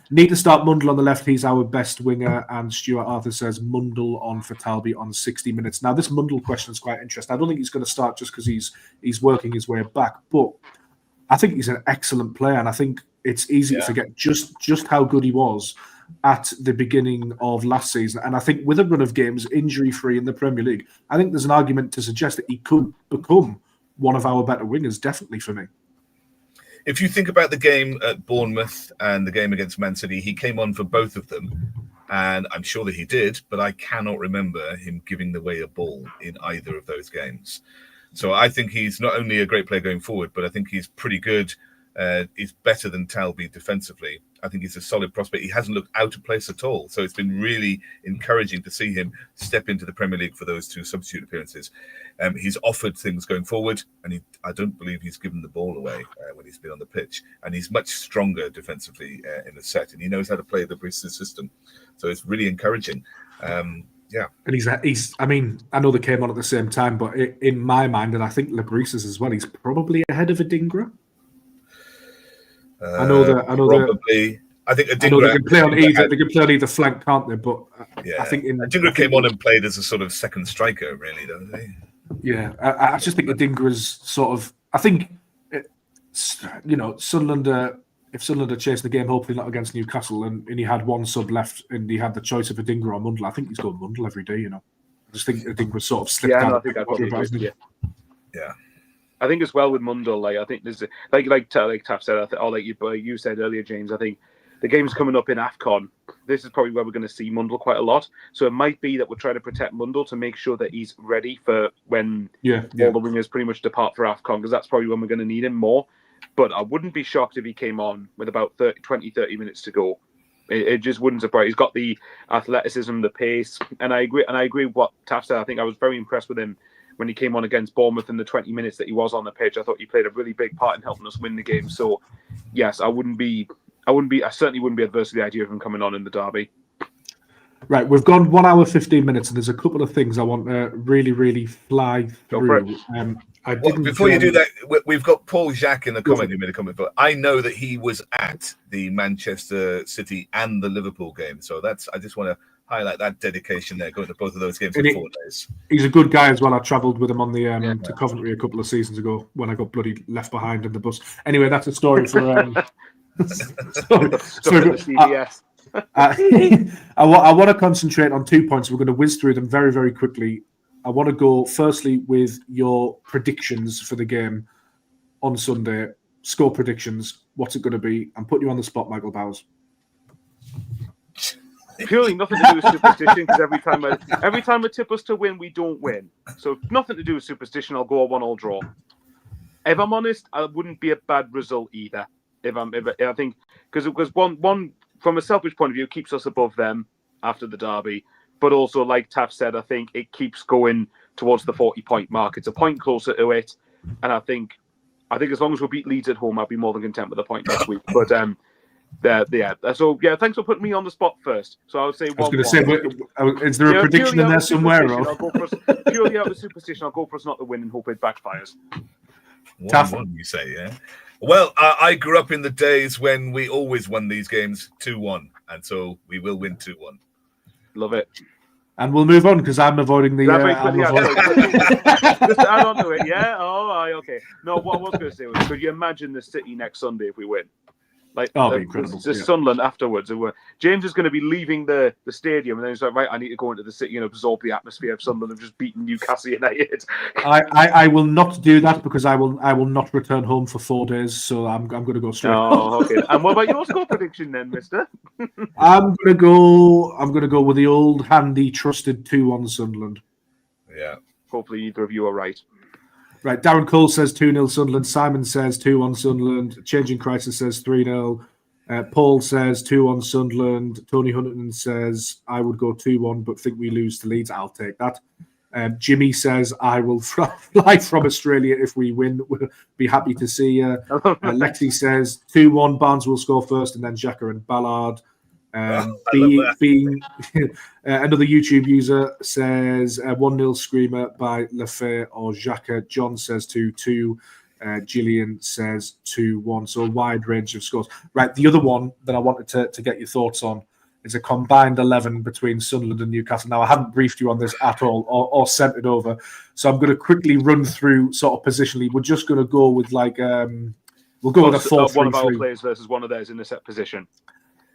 Need to start Mundle on the left. He's our best winger. And Stuart Arthur says Mundle on for Talby on 60 minutes. Now, this Mundle question is quite interesting. I don't think he's going to start just because he's working his way back. But I think he's an excellent player. And I think it's easy to forget just how good he was at the beginning of last season. And I think with a run of games injury-free in the Premier League, I think there's an argument to suggest that he could become one of our better wingers, definitely for me. If you think about the game at Bournemouth and the game against Man City, he came on for both of them. And I'm sure that he did, but I cannot remember him giving away a ball in either of those games. So I think he's not only a great player going forward, but I think he's pretty good. He's better than Talby defensively. I think he's a solid prospect. He hasn't looked out of place at all. So it's been really encouraging to see him step into the Premier League for those two substitute appearances. He's offered things going forward, and I don't believe he's given the ball away when he's been on the pitch. And he's much stronger defensively in the set, and he knows how to play the Bristol system. So it's really encouraging. And he's. I mean, I know they came on at the same time, but in my mind, and I think Lebreese's as well, he's probably ahead of Adingra. I know probably. I think Adingra, I know they can play on either. They can play on either flank, can't they? But I think Adingra came on and played as a sort of second striker, really, don't they? Yeah, I just think Adingra's sort of. I think, Sunderland. If Sunderland are chasing the game, hopefully not against Newcastle, and he had one sub left, and he had the choice of Adingra or Mundle, I think he's going Mundle every day. I just think Adingra sort of slipped down. I think I'd probably agree. Yeah. I think as well with Mundle, I think there's like Taff said, or like you said earlier, James. I think the game's coming up in AFCON. This is probably where we're going to see Mundle quite a lot. So it might be that we're trying to protect Mundle to make sure that he's ready for when all the wingers pretty much depart for AFCON, because that's probably when we're going to need him more. But I wouldn't be shocked if he came on with about 30 minutes to go. It just wouldn't surprise. He's got the athleticism, the pace, and I agree with what Taff said. I think I was very impressed with him when he came on against Bournemouth in the 20 minutes that he was on the pitch. I thought he played a really big part in helping us win the game. So, yes, I certainly wouldn't be adverse to the idea of him coming on in the derby. Right, we've gone 1 hour, 15 minutes, and there's a couple of things I want to really, really fly through. Before you do that, we've got Paul Jacques in the comment who made a comment. But I know that he was at the Manchester City and the Liverpool game. So I just want to highlight that dedication there, going to both of those games in 4 days. He's a good guy as well. I travelled with him on the to Coventry a couple of seasons ago when I got bloody left behind in the bus. Anyway, that's a story for CBS. I want to concentrate on 2 points. We're going to whiz through them very, very quickly. I want to go firstly with your predictions for the game on Sunday. Score predictions. What's it going to be? I'm putting you on the spot, Michael Bowers. Purely nothing to do with superstition, because every time I tip us to win, we don't win. So nothing to do with superstition. I'll go a 1-1 draw. If I'm honest, it wouldn't be a bad result either. I think because one from a selfish point of view, it keeps us above them after the derby, but also like Taff said, I think it keeps going towards the 40-point mark. It's a point closer to it, and I think as long as we beat Leeds at home, I'll be more than content with a point next week. But So thanks for putting me on the spot first. So I would say 1-1. I was going to say, is there a prediction in there somewhere? Purely out of superstition, I'll go for us not to win and hope it backfires. 1-1, you say, yeah? Well, I grew up in the days when we always won these games 2-1, and so we will win 2-1. Love it. And we'll move on because I'm avoiding the. Just to add on to it, yeah? Oh, okay. No, what I was going to say was, could you imagine the City next Sunday if we win? Like, incredible. Sunderland afterwards. James is going to be leaving the stadium, and then he's like, right, I need to go into the city and absorb the atmosphere of Sunderland have just beaten Newcastle United. I will not do that because I will not return home for 4 days, so I'm going to go straight. Oh, okay. And what about your score prediction then, Mister? I'm going to go with the old handy trusted 2-1 Sunderland. Yeah. Hopefully either of you are right. Right, Darren Cole says 2-0 Sunderland. Simon says 2-1 Sunderland. Changing Crisis says 3-0. Paul says 2-1 Sunderland. Tony Huntington says, I would go 2-1, but think we lose to Leeds. I'll take that. Jimmy says, I will fly from Australia if we win. We'll be happy to see you. Lexi says 2-1, Barnes will score first, and then Xhaka and Ballard. Being another YouTube user says 1-0 Screamer by Lefebvre or Xhaka. John says 2-2. Gillian says 2-1. So a wide range of scores. Right, the other one that I wanted to get your thoughts on is a combined 11 between Sunderland and Newcastle. Now, I haven't briefed you on this at all or sent it over. So I'm going to quickly run through sort of positionally. We're just going to go with like we'll go with a 4-3-3. One of our players versus one of theirs in a set position.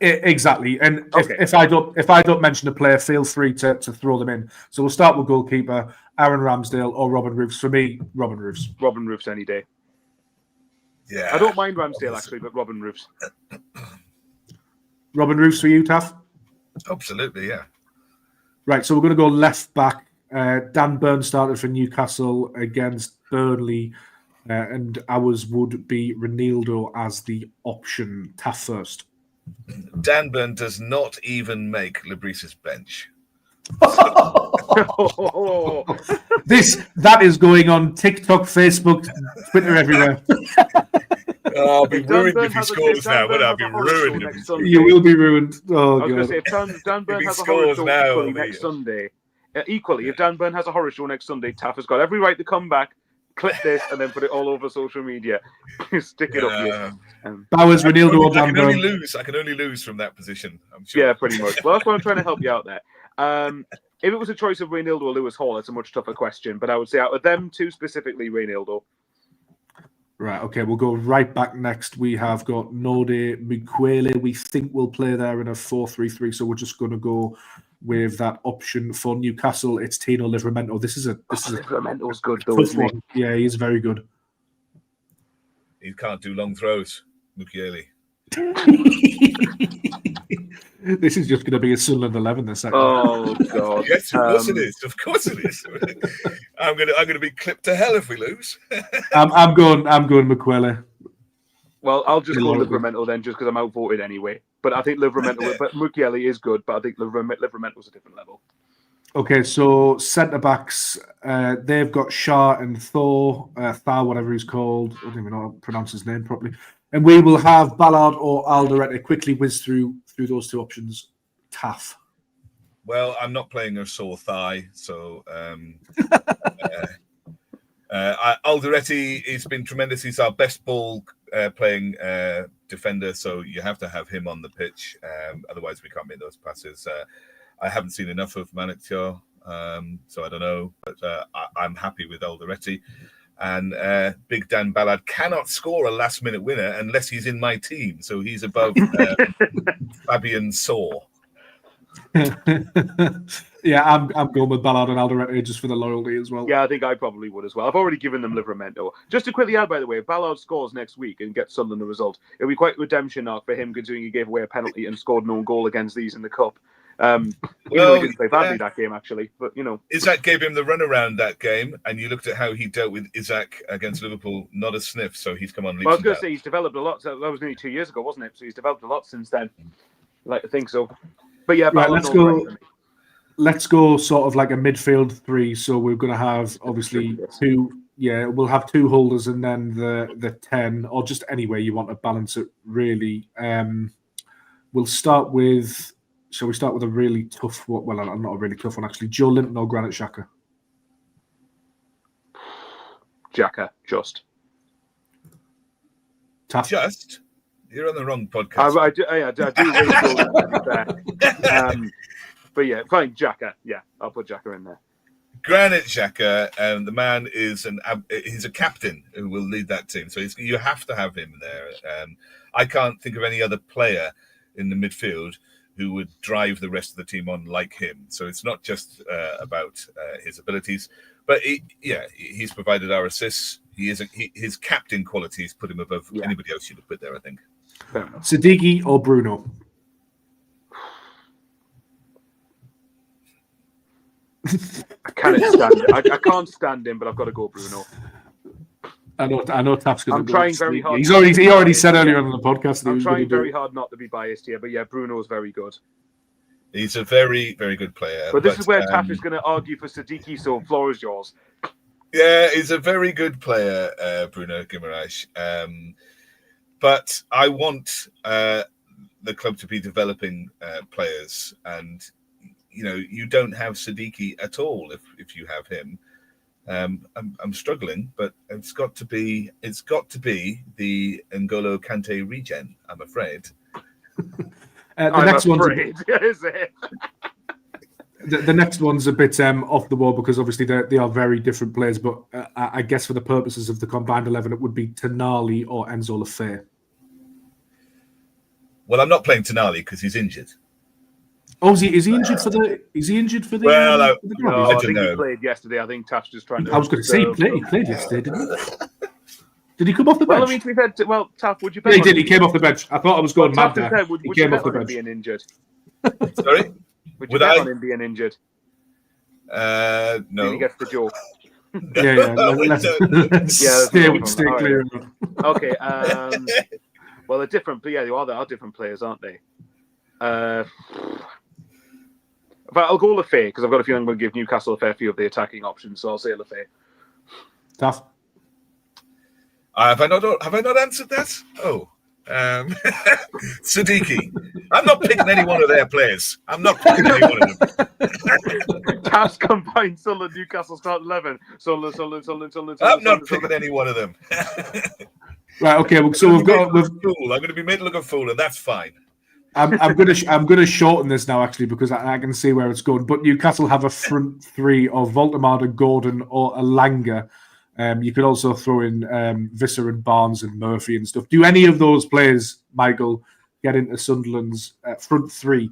Exactly, and okay. if I don't mention a player, feel free to throw them in. So we'll start with goalkeeper Aaron Ramsdale or Robin Roofs. For me, Robin Roofs. Robin Roofs any day. Yeah, I don't mind Ramsdale actually, but Robin Roofs. Robin Roofs for you, Taff? Absolutely, yeah. Right, so we're going to go left back. Dan Burn started for Newcastle against Burnley, and ours would be Ronaldo as the option. Taff first. Dan Burn does not even make Lebris's bench. That is going on TikTok, Facebook, Twitter, everywhere. I'll be ruined if he scores now. I'll be ruined. You will be ruined. Oh, I was going to say, if Dan Burn has a horror show equally next Sunday, if Dan Burn has a horror show next Sunday, Taff has got every right to come back, clip this, and then put it all over social media. Stick it up here. Bowers, Ronaldo, or Dan Burn. I can only lose from that position, I'm sure. Yeah, pretty much. Well, that's why I'm trying to help you out there. If it was a choice of Ronaldo or Lewis Hall, it's a much tougher question. But I would say out of them two specifically, Ronaldo. Right, okay, we'll go right back next. We have got Node Mukwele. We think we'll play there in a 4-3-3, so we're just going to go with that option for Newcastle. It's Tino Livramento. Livramento's good, though, isn't he? Yeah, he's very good. He can't do long throws, Mukwele. This is just going to be a Sunderland 11 this second. Oh God! Yes, of course it is. Of course it is. I'm going to be clipped to hell if we lose. I'm going Mukwele. Well, I'll just go Livramento then, just because I'm outvoted anyway. But I think Livramento, but Mukwele is good. But I think Livramento's a different level. Okay, so centre backs, they've got Shah and Thor, whatever he's called. I don't even know how to pronounce his name properly. And we will have Ballard or Alderete. Quickly whiz through those two options. Taff. Well, I'm not playing a sore thigh, so Alderete has been tremendous. He's our best ball playing defender, so you have to have him on the pitch. Otherwise, we can't make those passes. I haven't seen enough of Maniktior, so I don't know, but I'm happy with Alderete. And Big Dan Ballard cannot score a last-minute winner unless he's in my team, so he's above Fabian Saw. Yeah, I'm going with Ballard and Alderete just for the loyalty as well. Yeah, I think I probably would as well. I've already given them Livramento. Just to quickly add, by the way, if Ballard scores next week and gets Sunderland the result, it'll be quite a redemption arc for him, considering he gave away a penalty and scored an own goal against these in the Cup. Even though he didn't play badly that game, actually. But, Isaac gave him the runaround that game, and you looked at how he dealt with Isaac against Liverpool, not a sniff, so he's come on leaps. Well, I was going to say he's developed a lot. That was nearly 2 years ago, wasn't it? So he's developed a lot since then. I like to think so. But yeah, right, let's go sort of like a midfield three. So we're going to have, obviously, two. Yeah, we'll have two holders and then the 10, or just any way you want to balance it, really. We'll start with... Shall we start with a really tough one? Well, not a really tough one, actually. Joe Linton or Granit Xhaka? Xhaka, just. Taff? Just? You're on the wrong podcast. I do rate Joe. But yeah, fine, Xhaka. Yeah, I'll put Xhaka in there. Granit Xhaka, the man is he's a captain who will lead that team. So you have to have him there. I can't think of any other player in the midfield who would drive the rest of the team on like him. So it's not just about his abilities, but he's provided our assists. His captain qualities put him above anybody else you'd have put there, I think. Siddiqui or Bruno? I can't stand it. I can't stand him, but I've got to go Bruno. I know Taff's going to go. I'm trying very hard. He already said earlier on the podcast that I'm trying very hard not to be biased here, but yeah, Bruno is very good. He's a very, very good player. But this is where Taff is going to argue for Siddiqui, so floor is yours. Yeah, he's a very good player, Bruno Guimaraes. But I want the club to be developing players, and you don't have Siddiqui at all if you have him. I'm struggling, but it's got to be the N'Golo Kante regen, I'm afraid. The next one's a bit off the wall because obviously they are very different players, but I guess for the purposes of the combined 11, it would be Tonali or Enzo Lefebvre. Well, I'm not playing Tonali because he's injured. Oh, is he injured for the? Is he injured for the? Well, I think he played yesterday. I think Taff's just trying to. I was going to say he played yesterday, didn't he? Did he come off the bench? Well, I mean, to be fair, Taff, would you? Yeah, he did. He came off the bench. I thought I was going mad there. He came off the bench. Being injured. Sorry. Would you bet on him being injured? No. He gets the joke. Let's stay clear. Okay. Well, they're different, but they are different players, aren't they? But I'll go Lefebvre because I've got a feeling I'm going to give Newcastle a fair few of the attacking options, so I'll say Lefebvre. Taff? Have I not answered that? Oh, Siddiqui. I'm not picking any one of their players. I'm not picking any one of them. Taff's combined Sunderland, Newcastle start 11. Sunderland. I'm not picking any one of them. Right. Okay. So I'm going to be made to look a fool, and that's fine. I'm going to shorten this now, actually, because I can see where it's going. But Newcastle have a front three of Voltemade, Gordon, or Alanga. You could also throw in Visser and Barnes and Murphy and stuff. Do any of those players, Michael, get into Sunderland's front three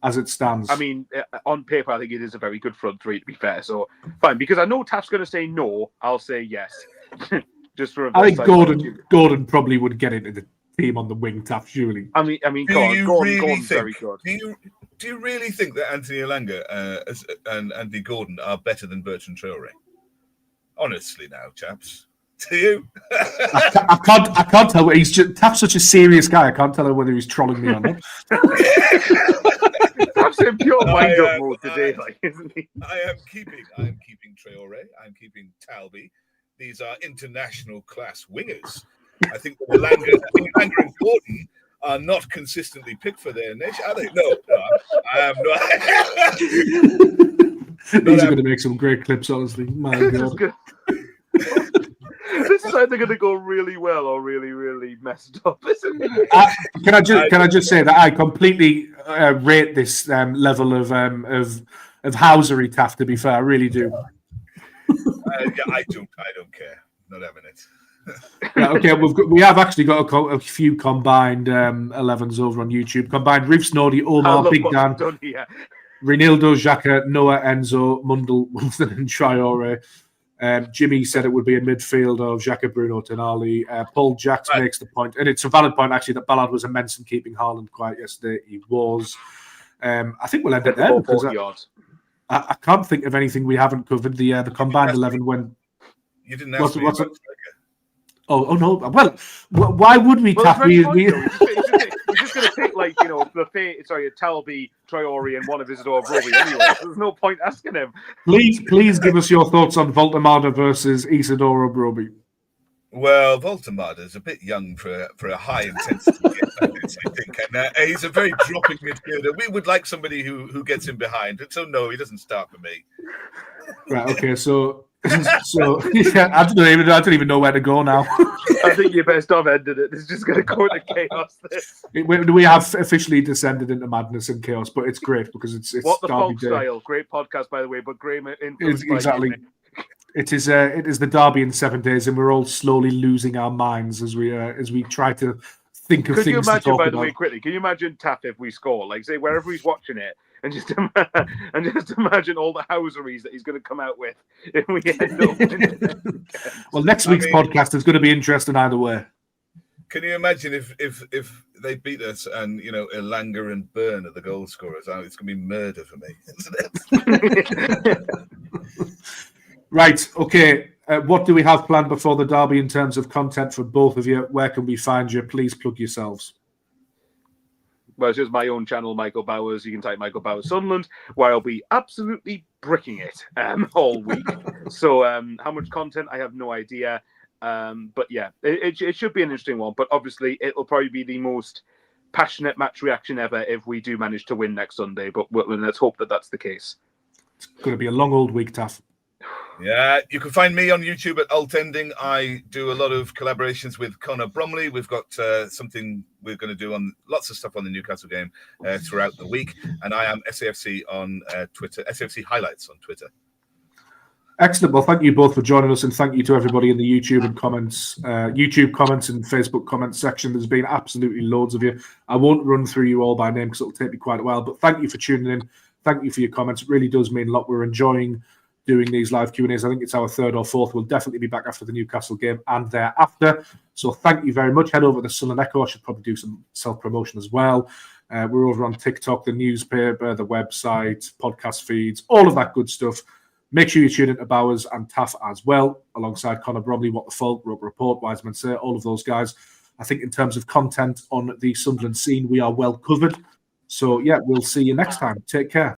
as it stands? I mean, on paper, I think it is a very good front three, to be fair. So, fine. Because I know Taff's going to say no, I'll say yes. Just for I think Gordon probably would get into the team on the wing, Taff, surely. I mean, Gordon's very good. Do you really think that Anthony Alanga and Andy Gordon are better than Bertrand Traore? Honestly, now, chaps, do you? I can't tell. Taff's such a serious guy. I can't tell whether he's trolling me or not. Taff's in pure wind-up mode today, isn't he? I am keeping Traore. I'm keeping Talby. These are international class wingers. I think Alanga and Gordon are not consistently picked for their niche, are they? No, I am not. These are going to make some great clips, honestly. My God. This is either going to go really well or really, really messed up, isn't it? Can I just say that I completely rate this level of housery, Taff? To be fair, I really do. I don't care. Not having it. Yeah, okay, we have actually got a few combined 11s over on YouTube. Combined Reef Snoddy, Omar, Big Dan, Reinildo, Xhaka, Noah, Enzo, Mundell, Wilson, and Traore. Jimmy said it would be a midfield of Xhaka, Bruno, Tonali. Paul Jacks makes the point, and it's a valid point actually, that Ballard was immense in keeping Haaland quiet yesterday. He was. I think we'll end it there because I can't think of anything we haven't covered. The combined 11 when you didn't ask me about striker. Oh no! Well, why would we? Well, he's just going to pick a Talby, Traore, and one of Isidore Broby anyway. There's no point asking him. Please give us your thoughts on Voltemada versus Isidore Broby. Well, Voltemada's a bit young for a high intensity game, I think, and he's a very dropping midfielder. We would like somebody who gets him behind. So no, he doesn't start for me. Right. Okay. So yeah, I don't even know where to go now. I think you best have ended it. It's just going to go into chaos. We have officially descended into madness and chaos, but it's great because it's What the Derby Folk Day. Style. Great podcast, by the way, but Graham Exactly. It is the Derby in 7 days, and we're all slowly losing our minds as we try to think of things to talk about. Could you imagine, by the way, quickly? Can you imagine Taff if we score? Like, say wherever he's watching it, and just imagine all the houseries that he's going to come out with if we end up. Well, next week's podcast is going to be interesting either way. Can you imagine if they beat us and Elanga and Byrne are the goal scorers? It's going to be murder for me, isn't it? Right. Okay. What do we have planned before the derby in terms of content for both of you? Where can we find you? Please plug yourselves. Well, it's just my own channel, Michael Bowers. You can type Michael Bowers Sunderland, where I'll be absolutely bricking it all week. So how much content, I have no idea. But yeah, it should be an interesting one. But obviously, it'll probably be the most passionate match reaction ever if we do manage to win next Sunday. But let's hope that that's the case. It's going to be a long old week, Taff. Yeah, you can find me on YouTube at Alt Ending. I do a lot of collaborations with Connor Bromley. We've got something we're going to do on lots of stuff on the Newcastle game throughout the week. And I am SAFC on Twitter, SAFC Highlights on Twitter. Excellent. Well, thank you both for joining us, and thank you to everybody in the YouTube comments and Facebook comments section. There's been absolutely loads of you. I won't run through you all by name because it'll take me quite a while. But thank you for tuning in. Thank you for your comments. It really does mean a lot. We're enjoying doing these live Q&As. I think it's our third or fourth. We'll definitely be back after the Newcastle game and thereafter. So thank you very much. Head over to Sunderland Echo. I should probably do some self-promotion as well. We're over on TikTok, the newspaper, the website, podcast feeds, all of that good stuff. Make sure you tune into Bowers and Taff as well, alongside Connor Bromley, What the Folk, Rope Report, Wiseman Say, all of those guys. I think in terms of content on the Sunderland scene, we are well covered. So, yeah, we'll see you next time. Take care.